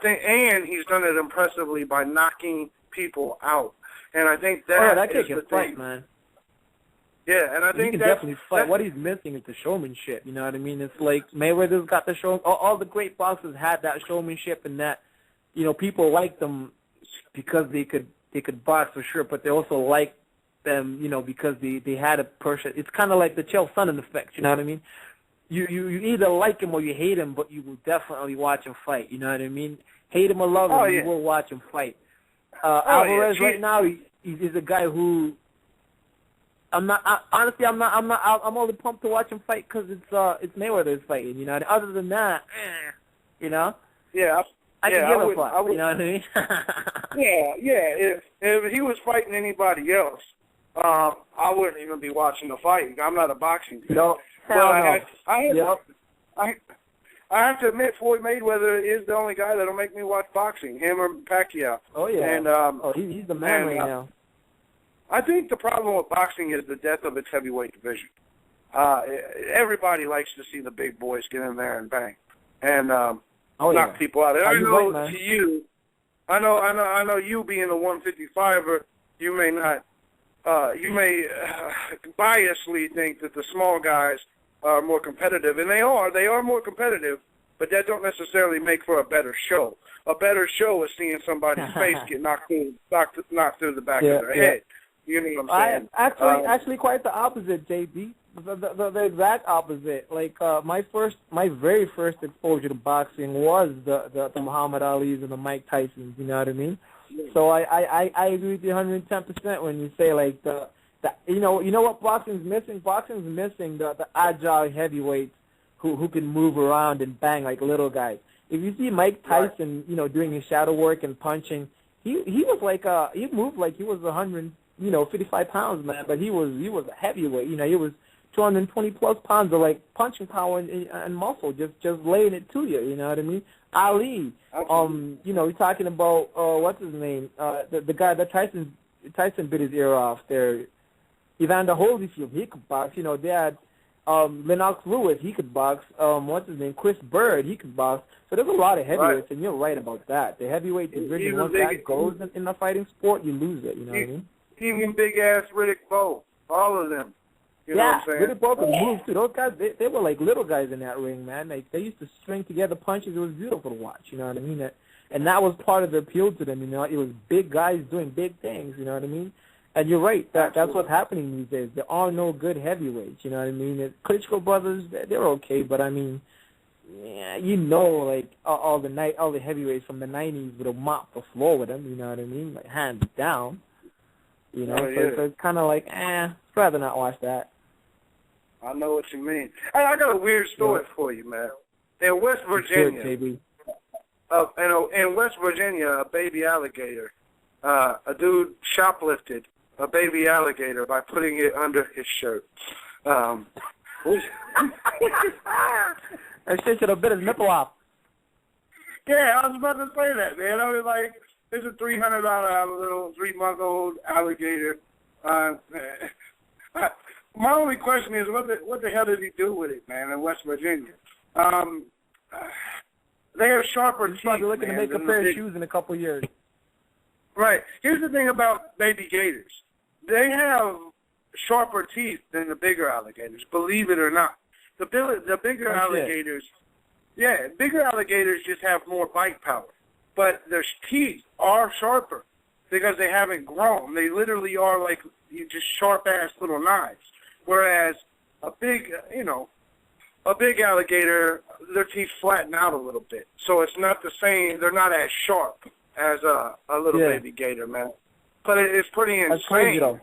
think, and he's done it impressively by knocking people out. And I think that kid is can the fight, thing. man. Yeah, and I think he can definitely fight. What he's missing is the showmanship. You know what I mean? It's like Mayweather's got the show. All the great boxers had that showmanship, and that, you know, people liked them because they could box for sure, but they also liked them, you know, because they had a person. It's kind of like the Chael Sonnen effect. You know what I mean? You either like him or you hate him, but you will definitely watch him fight. You know what I mean? Hate him or love him, you will watch him fight. Alvarez right now, he's a guy who. I'm only pumped to watch him fight because it's Mayweather's fighting, you know. Other than that, you know. Yeah. I can give a fuck. You know what I mean? yeah. If he was fighting anybody else, I wouldn't even be watching the fight. I'm not a boxing fan. No. I have to admit, Floyd Mayweather is the only guy that'll make me watch boxing. Him or Pacquiao. Oh yeah. And he's the man right now. I think the problem with boxing is the death of its heavyweight division. Everybody likes to see the big boys get in there and bang and knock people out. And I know to you, I know you being a 155er, you may not, you may biasly think that the small guys are more competitive, and they are more competitive, but that don't necessarily make for a better show. A better show is seeing somebody's face get knocked through the back of their head. You know what I'm saying? Actually, quite the opposite, JB. The exact opposite. Like my very first exposure to boxing was the Muhammad Ali's and the Mike Tysons. You know what I mean? Yeah. So I agree with you 110% when you say like you know what boxing's missing. Boxing's missing the agile heavyweights who can move around and bang like little guys. If you see Mike Tyson, you know, doing his shadow work and punching, he was like he moved like he was 55 pounds, man, but he was a heavyweight. You know, he was 220 plus pounds of like punching power and muscle, just laying it to you. You know what I mean? Ali, you know, we're talking about what's his name? The guy that Tyson bit his ear off there. Evander Holyfield, he could box. You know, they had Lennox Lewis, he could box. What's his name? Chris Bird, he could box. So there's a lot of heavyweights, and you're right about that. The heavyweight division, once that goes in a fighting sport, you lose it. You know what I mean? Even big-ass Riddick Bowe, all of them. You know what I'm saying? Riddick Bowe could move, too. Those guys, they were like little guys in that ring, man. They used to string together punches. It was beautiful to watch, you know what I mean? And that was part of the appeal to them, you know. It was big guys doing big things, you know what I mean? And you're right, that's what's happening these days. There are no good heavyweights, you know what I mean? The Klitschko brothers, they're okay, but, I mean, yeah, you know, like all the heavyweights from the '90s would have mopped the floor with them. You know what I mean? Like hands down. You know, so it's kind of like, I'd rather not watch that. I know what you mean. Hey, I got a weird story for you, man. In West Virginia, in West Virginia, a baby alligator, a dude shoplifted a baby alligator by putting it under his shirt. That shit should have bit his nipple off. Yeah, I was about to say that, man. I was like, it's a $300 little 3-month-old alligator. My only question is, what the hell did he do with it, man, in West Virginia? They have sharper teeth, probably looking to make a pair of shoes in a couple years. Right. Here's the thing about baby gators. They have sharper teeth than the bigger alligators, believe it or not. The bigger alligators, bigger alligators just have more bite power. But their teeth are sharper because they haven't grown. They literally are like just sharp-ass little knives. Whereas a big alligator, their teeth flatten out a little bit. So it's not the same. They're not as sharp as a little baby gator, man. But it's pretty insane. That's crazy, though.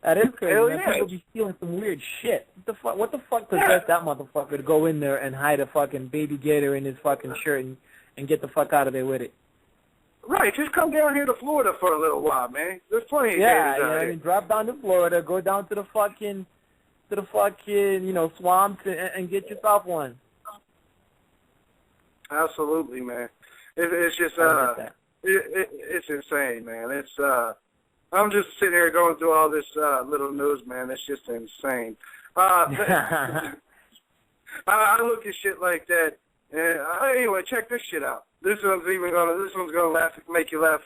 That is crazy. Hell man. yeah. People be stealing some weird shit. What the fuck possessed that motherfucker to go in there and hide a fucking baby gator in his fucking shirt and get the fuck out of there with it? Right, just come down here to Florida for a little while, man. There's plenty of gators out here. I mean, drop down to Florida, go down to the fucking, swamps and get yourself one. Absolutely, man. It's just, it's insane, man. It's, I'm just sitting here going through all this little news, man. It's just insane. I look at shit like that. Anyway, check this shit out. This one's gonna make you laugh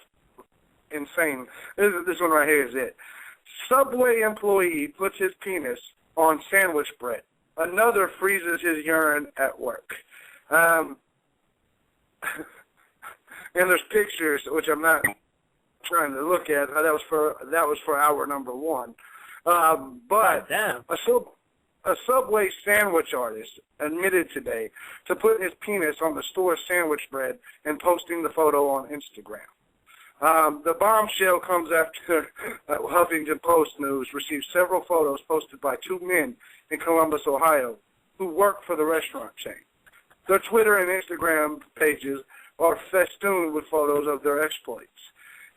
insane. This one right here is it. Subway employee puts his penis on sandwich bread. Another freezes his urine at work. And there's pictures, which I'm not trying to look at. That was for hour number one. But a Subway sandwich artist admitted today to putting his penis on the store's sandwich bread and posting the photo on Instagram. The bombshell comes after Huffington Post News received several photos posted by two men in Columbus, Ohio, who work for the restaurant chain. Their Twitter and Instagram pages are festooned with photos of their exploits.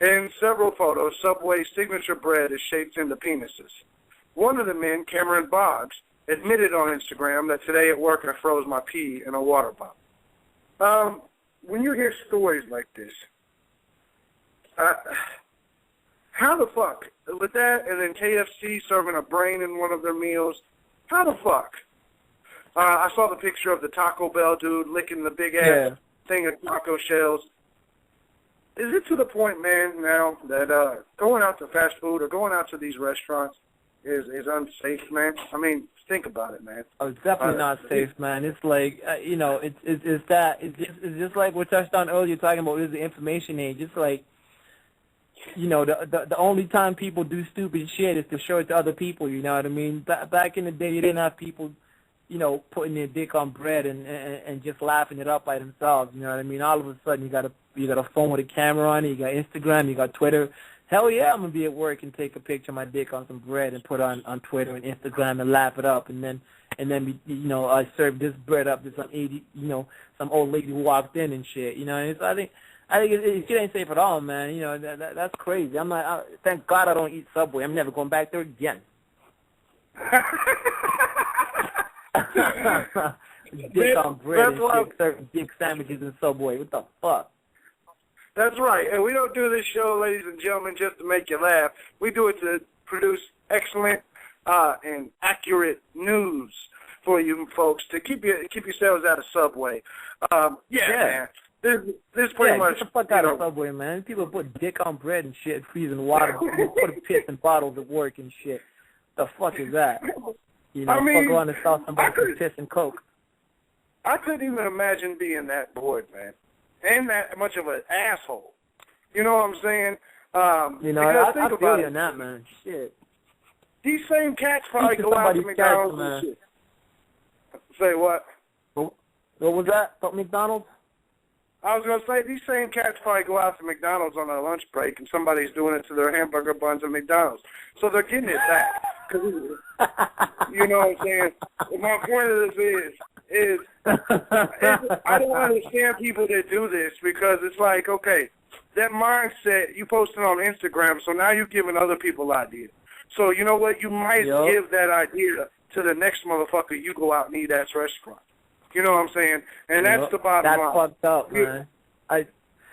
In several photos, Subway's signature bread is shaped into penises. One of the men, Cameron Boggs, admitted on Instagram that today at work I froze my pee in a water bottle. When you hear stories like this, how the fuck, with that and then KFC serving a brain in one of their meals, how the fuck? I saw the picture of the Taco Bell dude licking the big-ass thing of taco shells. Is it to the point, man, now that going out to fast food or going out to these restaurants is unsafe, man? I mean, think about it, man. Oh, it's definitely not safe, man. It's like, it's just like we touched on earlier talking about is the information age. It's like, the only time people do stupid shit is to show it to other people, you know what I mean? Back in the day, you didn't have people, putting their dick on bread and just laughing it up by themselves, you know what I mean? All of a sudden, you got a phone with a camera on it, you got Instagram, you got Twitter. Hell yeah, I'm going to be at work and take a picture of my dick on some bread and put it on Twitter and Instagram and laugh it up. And then I serve this bread up to some old lady who walked in and shit. And I think it ain't safe at all, man. That's crazy. Thank God I don't eat Subway. I'm never going back there again. Dick on bread and shit, serving dick sandwiches in Subway. What the fuck? That's right, and we don't do this show, ladies and gentlemen, just to make you laugh. We do it to produce excellent and accurate news for you folks to keep yourselves out of Subway. Man. This pretty much. Get the fuck out of Subway, man. People put dick on bread and shit, freezing water, put piss in bottles at work and shit. The fuck is that? Fuck around and saw somebody put piss and Coke. I couldn't even imagine being that bored, man. And that much of an asshole. You know what I'm saying? I feel you on that, man. Shit. These same cats probably go out to McDonald's and shit. Say what? What was that? McDonald's? I was going to say, these same cats probably go out to McDonald's on their lunch break, and somebody's doing it to their hamburger buns at McDonald's. So they're getting it back. You know what I'm saying? My point of this is I don't understand people that do this, because it's like, okay, that mindset, you posted on Instagram, so now you're giving other people ideas. So you know what? You might give that idea to the next motherfucker you go out and eat at restaurant. You know what I'm saying? And that's the bottom line. That's fucked up, man.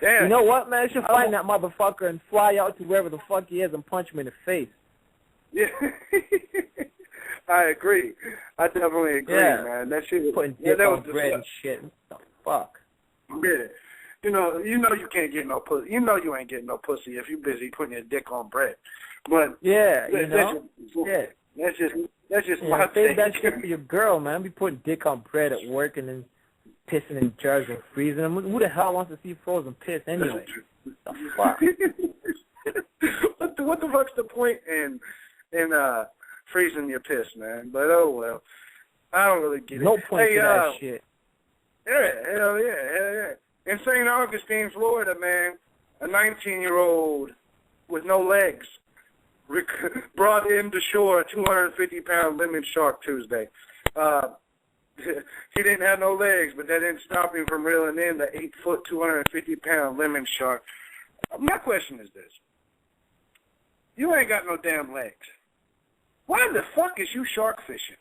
You know what, man? I should find that motherfucker and fly out to wherever the fuck he is and punch him in the face. Yeah. I agree. I definitely agree, man. That shit. Putting dick on bread and shit. What the fuck? Yeah. You know you can't get no pussy. You know you ain't getting no pussy if you busy putting your dick on bread. But that's just my thing. Save that shit for your girl, man. Be putting dick on bread at work and then pissing in jars and freezing them. Who the hell wants to see frozen piss anyway? The fuck? What the fuck's the point in freezing your piss, man? But oh well. I don't really get it. No point to that shit. Yeah, hell yeah. In St. Augustine, Florida, man, a 19-year-old with no legs brought in to shore a 250-pound lemon shark Tuesday. He didn't have no legs, but that didn't stop him from reeling in the 8-foot, 250-pound lemon shark. My question is this. You ain't got no damn legs. Why the fuck is you shark fishing?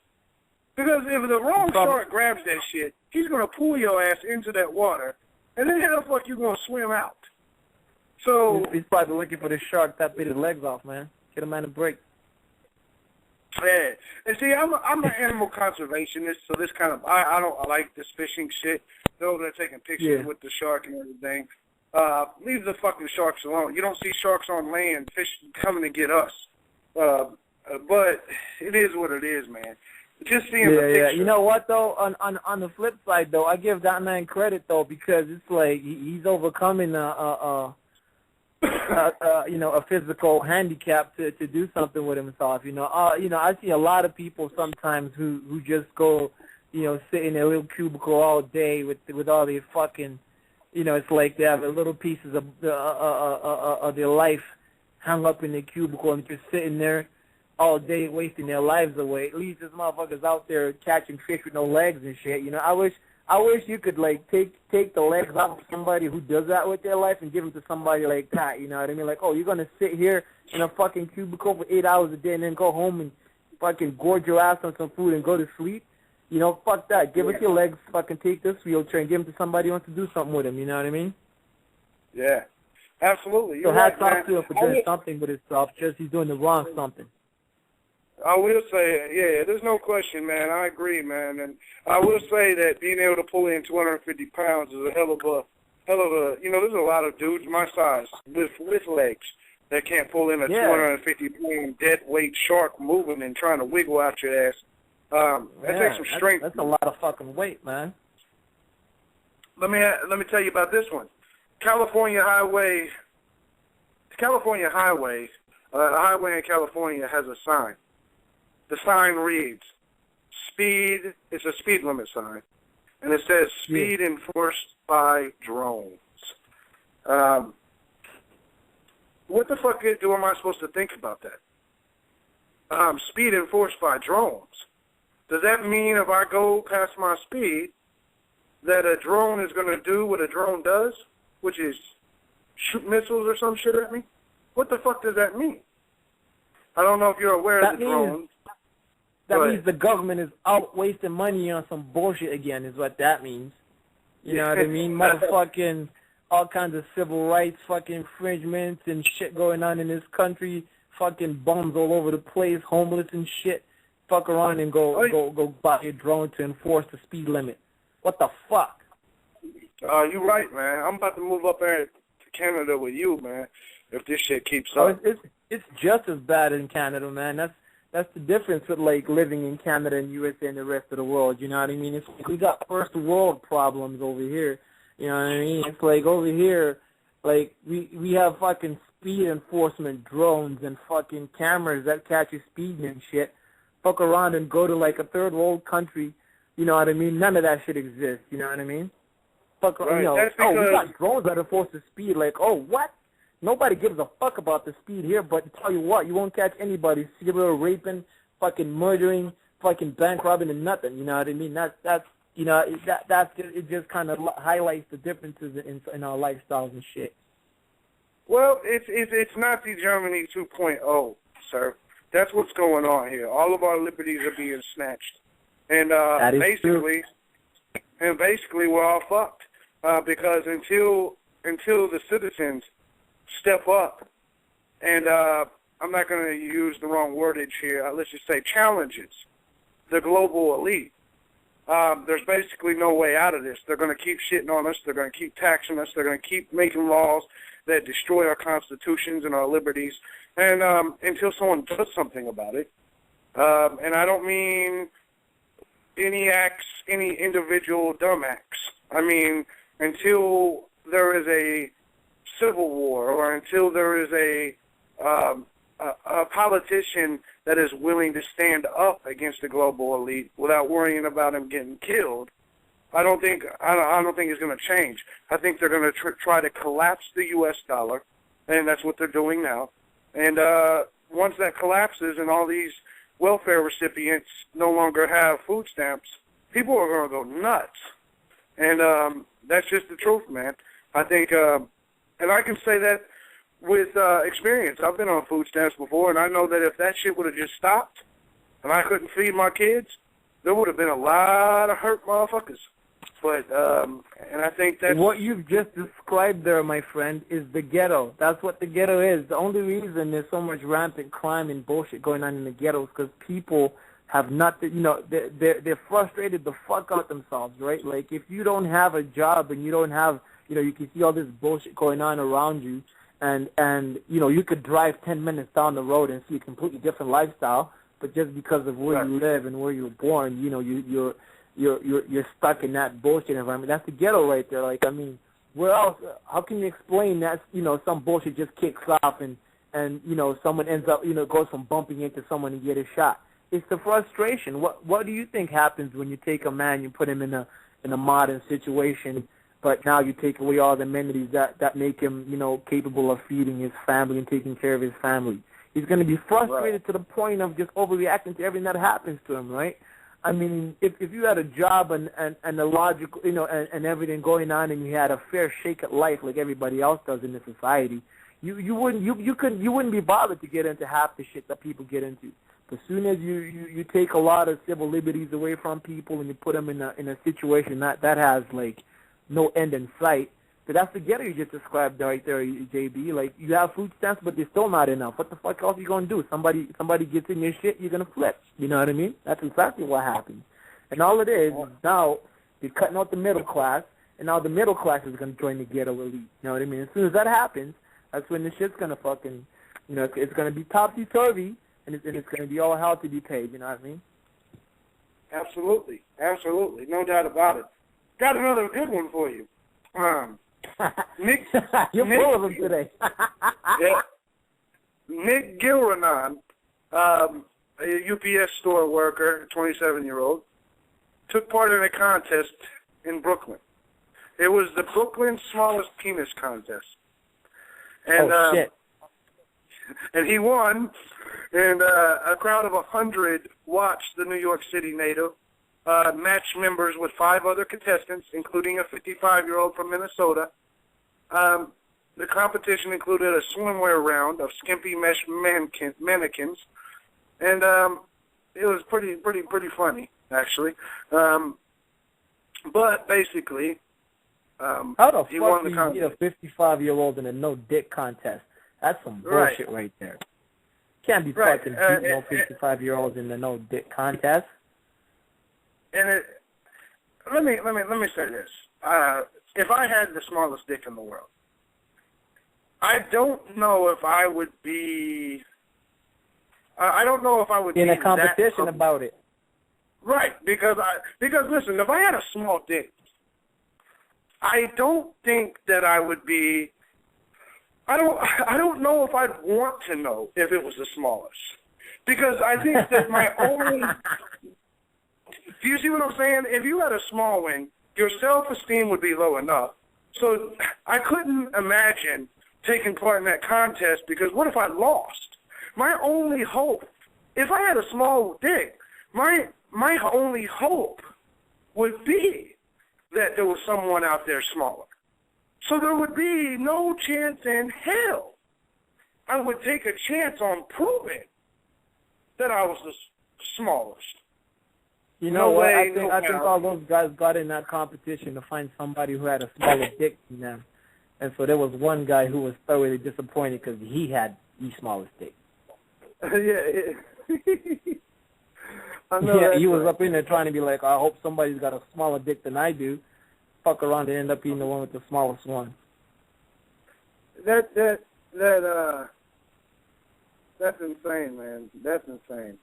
Because if the wrong shark grabs that shit, he's going to pull your ass into that water, and then how the fuck you going to swim out? So he's probably looking for the shark that bit his legs off, man. Get a man a break. Yeah. And see, I'm an animal conservationist, so this kind of, I don't like this fishing shit. Those that are taking pictures with the shark and everything. Leave the fucking sharks alone. You don't see sharks on land, fish coming to get us. But it is what it is, man. Just seeing the picture. Yeah. You know what, though? On the flip side, though, I give that man credit, though, because it's like he's overcoming a physical handicap to do something with himself. I see a lot of people sometimes who just go, sit in their little cubicle all day with all their fucking, it's like they have little pieces of their life hung up in their cubicle and just sitting there all day wasting their lives away. At least this motherfucker's out there catching fish with no legs and shit. I wish you could take the legs off of somebody who does that with their life and give them to somebody like that. You know what I mean? Like, oh, you're gonna sit here in a fucking cubicle for 8 hours a day and then go home and fucking gorge your ass on some food and go to sleep. Fuck that. Give us your legs. Fucking take this wheelchair and give them to somebody who wants to do something with them. You know what I mean? Yeah, absolutely. So hats off to him for doing something with himself. Just he's doing the wrong something. I will say, yeah, there's no question, man. I agree, man. And I will say that being able to pull in 250 pounds is a hell of a, there's a lot of dudes my size with legs that can't pull in a 250-pound dead weight shark moving and trying to wiggle out your ass. That takes some strength. That's a lot of fucking weight, man. Let me tell you about this one. California highway in California has a sign. The sign reads, speed, it's a speed limit sign, and it says speed enforced by drones. What the fuck am I supposed to think about that? Speed enforced by drones. Does that mean if I go past my speed, that a drone is going to do what a drone does, which is shoot missiles or some shit at me? What the fuck does that mean? I don't know if you're aware of the drones. That means the government is out wasting money on some bullshit again, is what that means. You know what I mean? Motherfucking all kinds of civil rights fucking infringements and shit going on in this country. Fucking bums all over the place, homeless and shit. Fuck around and go buy a drone to enforce the speed limit. What the fuck? You're right, man. I'm about to move up there to Canada with you, man, if this shit keeps up. It's just as bad in Canada, man. That's the difference with, living in Canada and USA and the rest of the world, you know what I mean? It's like we got first world problems over here, you know what I mean? It's like over here, we have fucking speed enforcement drones and fucking cameras that catch you speeding and shit. Fuck around and go to, a third world country, You know what I mean? None of that shit exists. You know what I mean? Fuck, Right. you know, That's we because- got drones that are forced to speed. Like, oh, what? Nobody gives a fuck about the speed here, but tell you what, you won't catch anybody serial raping, fucking murdering, fucking bank robbing, and nothing. You know what I mean? That's you know, that's just, it just kind of highlights the differences in our lifestyles and shit. Well, it's Nazi Germany 2.0, sir. That's what's going on here. All of our liberties are being snatched, and That is basically, we're all fucked because until the citizens step up, and I'm not going to use the wrong wordage here. Let's just say challenges the global elite. There's basically no way out of this. They're going to keep shitting on us. They're going to keep taxing us. They're going to keep making laws that destroy our constitutions and our liberties. And until someone does something about it, and I don't mean any acts, any individual dumb acts. I mean, until there is a civil war or until there is a politician that is willing to stand up against the global elite without worrying about him getting killed, I don't think it's going to change. I think they're going to try to collapse the U.S. dollar, and that's what they're doing now. And once that collapses and all these welfare recipients no longer have food stamps, people are going to go nuts. And that's just the truth, man. I think, and I can say that with experience. I've been on food stamps before, and I know that if that shit would have just stopped and I couldn't feed my kids, there would have been a lot of hurt motherfuckers. But, and I think that's... What you've just described there, my friend, is the ghetto. That's what the ghetto is. The only reason there's so much rampant crime and bullshit going on in the ghetto is because people have nothing, you know, they're frustrated the fuck out themselves, right? Like, if you don't have a job and you don't have, you know, you can see all this bullshit going on around you, and you know, you could drive 10 minutes down the road and see a completely different lifestyle, but just because of where you live and where you were born, you know, you're stuck in that bullshit environment. That's the ghetto right there. Like, I mean, where else? How can you explain that? You know, some bullshit just kicks off and you know, someone ends up, you know, goes from bumping into someone and get a shot. It's the frustration. What do you think happens when you take a man, you put him in a modern situation, but now you take away all the amenities that make him, you know, capable of feeding his family and taking care of his family? He's going to be frustrated to the point of just overreacting to everything that happens to him, right? I mean, if you had a job and a logical, you know, and everything going on, and you had a fair shake at life like everybody else does in the society, you wouldn't be bothered to get into half the shit that people get into. As soon as you take a lot of civil liberties away from people and you put them in a situation that has like no end in sight, so that's the ghetto you just described right there, JB. Like, you have food stamps, but they're still not enough. What the fuck else are you gonna do? Somebody gets in your shit, you're gonna flip. You know what I mean? That's exactly what happens. And all it is now you're cutting out the middle class, and now the middle class is gonna join the ghetto elite. You know what I mean? As soon as that happens, that's when the shit's gonna fucking, you know, it's gonna be topsy-turvy, and it's gonna be all hell to be paid. You know what I mean? Absolutely, no doubt about it. Got another good one for you. Nick, You're full of them today. yeah, Nick Gilrenan, a UPS store worker, 27-year-old, took part in a contest in Brooklyn. It was the Brooklyn Smallest Penis Contest. And, shit. And he won, and a crowd of 100 watched the New York City native match members with 5 other contestants, including a 55-year-old from Minnesota. The competition included a swimwear round of skimpy mesh mannequins, and it was pretty funny, actually. But basically, how the he fuck won do the you contest. get a 55-year-old in a no-dick contest? That's some bullshit right there. Can't be fucking beating no 55-year-olds in the no-dick contest. And let me say this: if I had the smallest dick in the world, I don't know if I would be. I don't know if I would in be a competition about it. Right, because listen, if I had a small dick, I don't think that I would be. I don't know if I'd want to know if it was the smallest, because I think that my own. Do you see what I'm saying? If you had a small one, your self-esteem would be low enough. So I couldn't imagine taking part in that contest because what if I lost? My only hope, if I had a small dick, my only hope would be that there was someone out there smaller. So there would be no chance in hell I would take a chance on proving that I was the smallest. You know what? I think all those guys got in that competition to find somebody who had a smaller dick than them. And so there was one guy who was thoroughly disappointed because he had the smallest dick. Yeah. I know he was up in there trying to be like, I hope somebody's got a smaller dick than I do. Fuck around and end up being the one with the smallest one. That's insane, man. That's insane.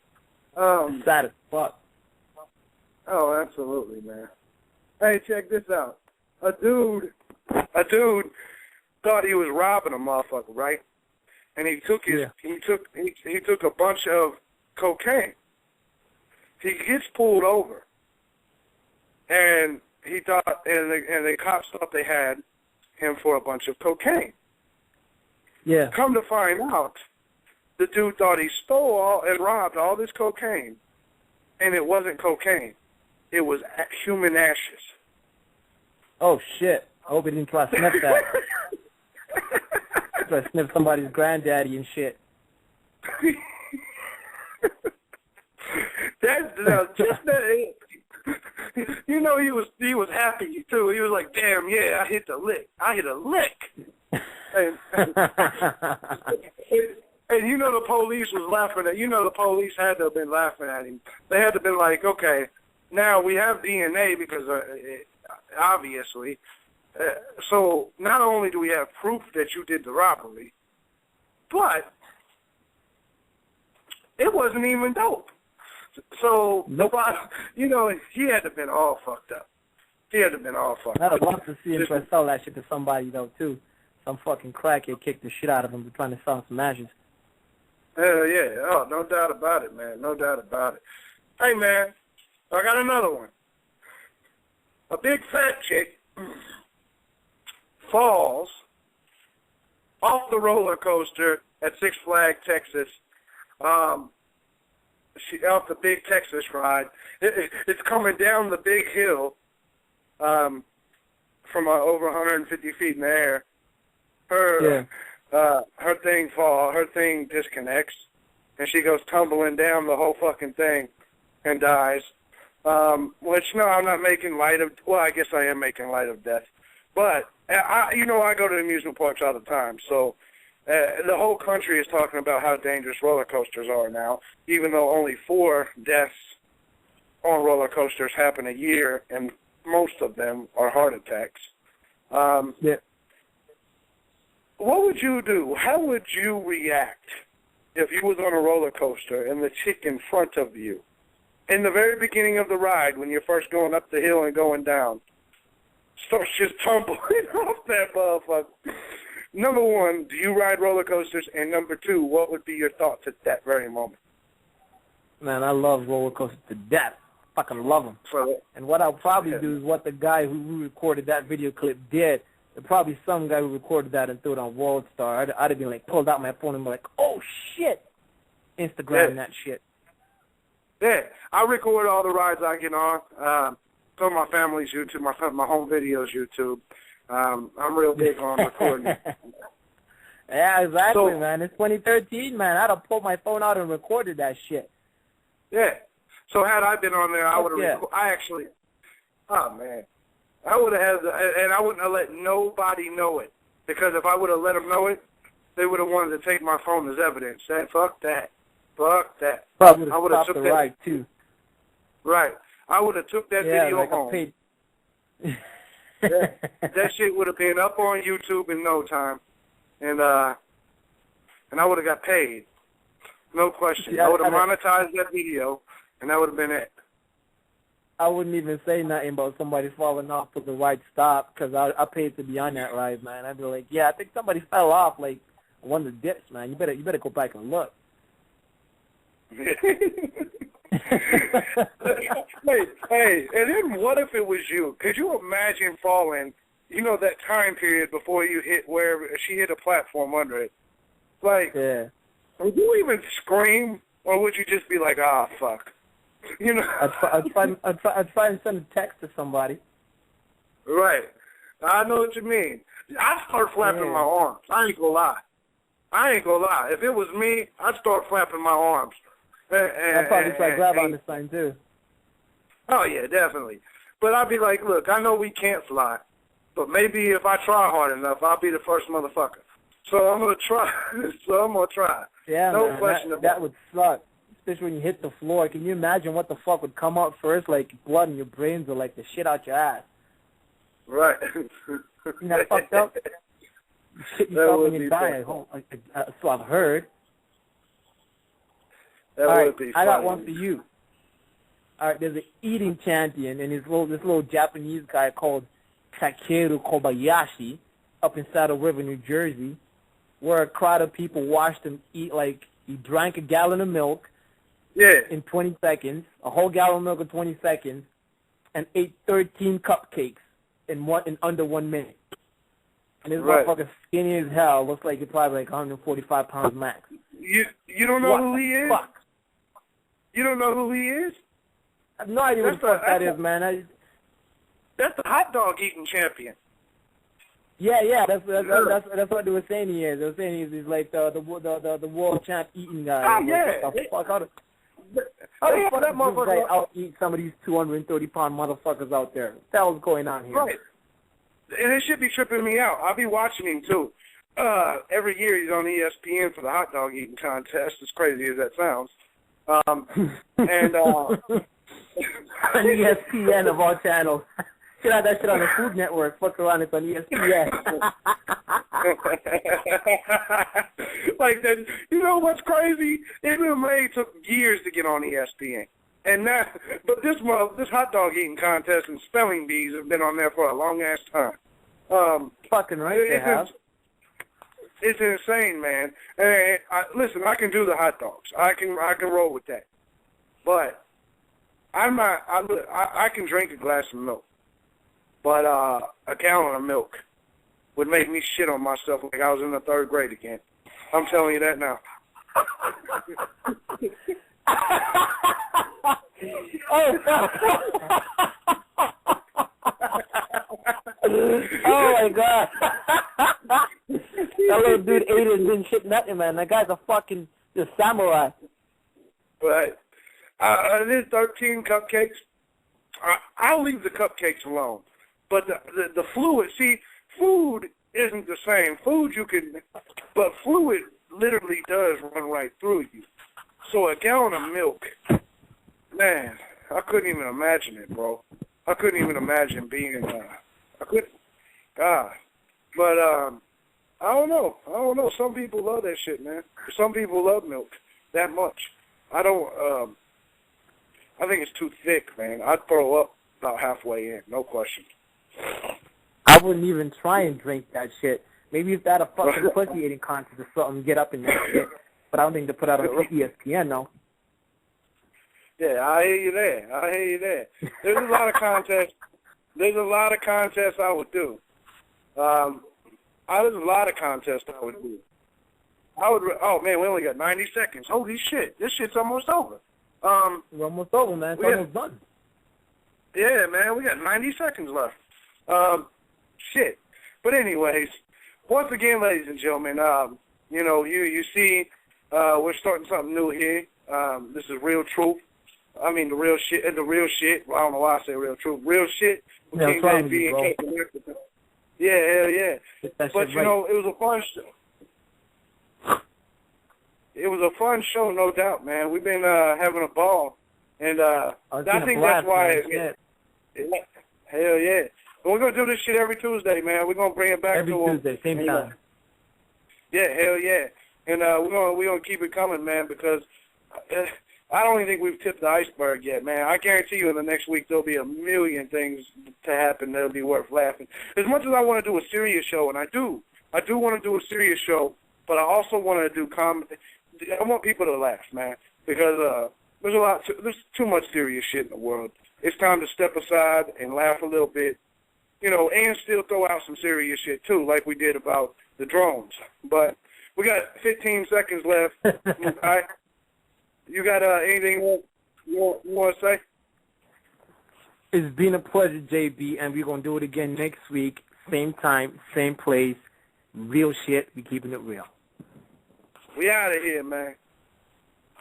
Sad as fuck. Oh, absolutely, man. Hey, check this out. A dude thought he was robbing a motherfucker, right? And he took he took a bunch of cocaine. He gets pulled over, and he thought, and the cops thought they had him for a bunch of cocaine. Yeah. Come to find out, the dude thought he stole and robbed all this cocaine, and it wasn't cocaine. It was human ashes. Oh, shit. I hope he didn't try to sniff that. Try to sniff somebody's granddaddy and shit. Just that. You know, he was happy too. He was like, "Damn, yeah, I hit a lick. And you know the police was laughing at. You know the police had to have been laughing at him. They had to have been like, "Okay, now we have DNA because obviously." So not only do we have proof that you did the robbery, but it wasn't even dope. So, you know, he had to have been all fucked up. I'd have loved to see him try to sell that shit to somebody, though, too. Some fucking crackhead kicked the shit out of him for trying to sell some ashes. Hell yeah. Oh, no doubt about it, man. No doubt about it. Hey, man, I got another one. A big fat chick falls off the roller coaster at Six Flags, Texas. She off the big Texas ride. It's coming down the big hill from over 150 feet in the air. Her thing disconnects, and she goes tumbling down the whole fucking thing and dies. Which, no, I'm not making light of, well, I guess I am making light of death. But, I go to amusement parks all the time, so the whole country is talking about how dangerous roller coasters are now, even though only 4 deaths on roller coasters happen a year, and most of them are heart attacks. Yeah. What would you do? How would you react if you was on a roller coaster and the chick in front of you, in the very beginning of the ride, when you're first going up the hill and going down, starts just tumbling off that motherfucker? Number one, do you ride roller coasters? And number 2, what would be your thoughts at that very moment? Man, I love roller coasters to death. Fucking love them. And what I'll probably do is what the guy who recorded that video clip did. There's probably some guy who recorded that and threw it on WorldStar. I'd have been like, pulled out my phone and be like, oh, shit. Instagram that shit. Yeah, I record all the rides I get on. Some of my family's YouTube, my home videos YouTube. I'm real big on recording. Yeah, exactly, man. It's 2013, man. I'd have pulled my phone out and recorded that shit. Yeah. So had I been on there, I would have. Oh man, I would have had, and I wouldn't have let nobody know it, because if I would have let them know it, they would have wanted to take my phone as evidence. Fuck that. Probably I would have stopped took the that. ride too. Right. I would have took that video like home. That shit would have been up on YouTube in no time, and I would have got paid, no question. I would have monetized that video, and that would have been it. I wouldn't even say nothing about somebody falling off till the ride stopped, because I paid to be on that ride, man. I'd be like, yeah, I think somebody fell off, like one of the dips, man. You better go back and look. hey, and then what if it was you? Could you imagine falling, you know, that time period before you hit wherever she hit a platform under it? Like, Yeah. would you even scream, or would you just be like, ah, fuck? You know? I'd try and send a text to somebody. Right. I know what you mean. I'd start flapping my arms. I ain't gonna lie. If it was me, I'd start flapping my arms. I'd probably try to grab on this thing, too. Oh, yeah, definitely. But I'd be like, look, I know we can't fly, but maybe if I try hard enough, I'll be the first motherfucker. So I'm going to try. Yeah, no man, question about that would suck, especially when you hit the floor. Can you imagine what the fuck would come out first, like blood in your brains or like the shit out your ass? Right. You know, fucked up. You shit yourself when you die. So I've heard. That All would right, be I got funny. one for you. All right, there's an eating champion, and this little Japanese guy called Takeru Kobayashi up in Saddle River, New Jersey, where a crowd of people watched him eat, like, he drank a gallon of milk in 20 seconds, a whole gallon of milk in 20 seconds, and ate 13 cupcakes in under 1 minute. And this motherfucker skinny as hell, looks like he's probably like 145 pounds max. You don't know who he is? Fuck? You don't know who he is? I have no idea what the fuck that is, man. That's the hot dog eating champion. Yeah, that's what they were saying he is. They were saying he's like the world champ eating guy. Oh, yeah. What the fuck? How the fuck that motherfucker out eat some of these 230-pound motherfuckers out there? What the hell's going on here? Right. And it should be tripping me out. I'll be watching him, too. Every year he's on ESPN for the hot dog eating contest, as crazy as that sounds. And on ESPN of all channels. Should have that shit on the Food Network. Fuck around, it's on ESPN. Like that. You know what's crazy? MMA took years to get on ESPN, and but this hot dog eating contest and spelling bees have been on there for a long ass time. Fucking right, they have. It's insane, man. And listen, I can do the hot dogs. I can roll with that. But I'm not. I can drink a glass of milk, but a gallon of milk would make me shit on myself like I was in the 3rd grade again. I'm telling you that now. Oh my god. That little dude ate it and didn't shit nothing, man. That guy's a fucking samurai. But there's 13 cupcakes. I'll leave the cupcakes alone. But the fluid, see, food isn't the same. Food you can, but fluid literally does run right through you. So a gallon of milk, man, I couldn't even imagine it, bro. I couldn't even imagine being, I couldn't, God. But, I don't know. Some people love that shit, man. Some people love milk that much. I don't, I think it's too thick, man. I'd throw up about halfway in, no question. I wouldn't even try and drink that shit. Maybe if they had a fucking pussy eating contest or something, get up in that shit. But I don't think they put out on ESPN, no. Yeah, I hear you there. There's a lot of contests. There's a lot of contests I would do. There's a lot of contests I would do. Oh, man, we only got 90 seconds. Holy shit, this shit's almost over. We're almost over, man. It's almost done. Yeah, man, we got 90 seconds left. Shit. But anyways, once again, ladies and gentlemen, you see, we're starting something new here. This is Real Truth. I mean, the real shit. Well, I don't know why I say real truth. Real shit. Yeah, King JB and Kaptain Afrika. Yeah, hell yeah. But, you know, it was a fun show. It was a fun show, no doubt, man. We've been having a ball. And I think that's why. Hell yeah. But we're going to do this shit every Tuesday, man. We're going to bring it back every to Tuesday, same time. Yeah, hell yeah. And we're gonna keep it coming, man, because I don't even think we've tipped the iceberg yet, man. I guarantee you in the next week there'll be a million things to happen that'll be worth laughing. As much as I want to do a serious show, and I do want to do a serious show, but I also want to do comedy. I want people to laugh, man, because there's too much serious shit in the world. It's time to step aside and laugh a little bit, and still throw out some serious shit too, like we did about the drones. But we got 15 seconds left. Mukai, you got anything you want to say? It's been a pleasure, JB, and we're going to do it again next week, same time, same place. Real shit, we keeping it real. We out of here, man.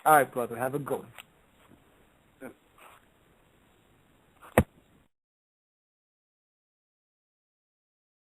All right, brother. Have a good one.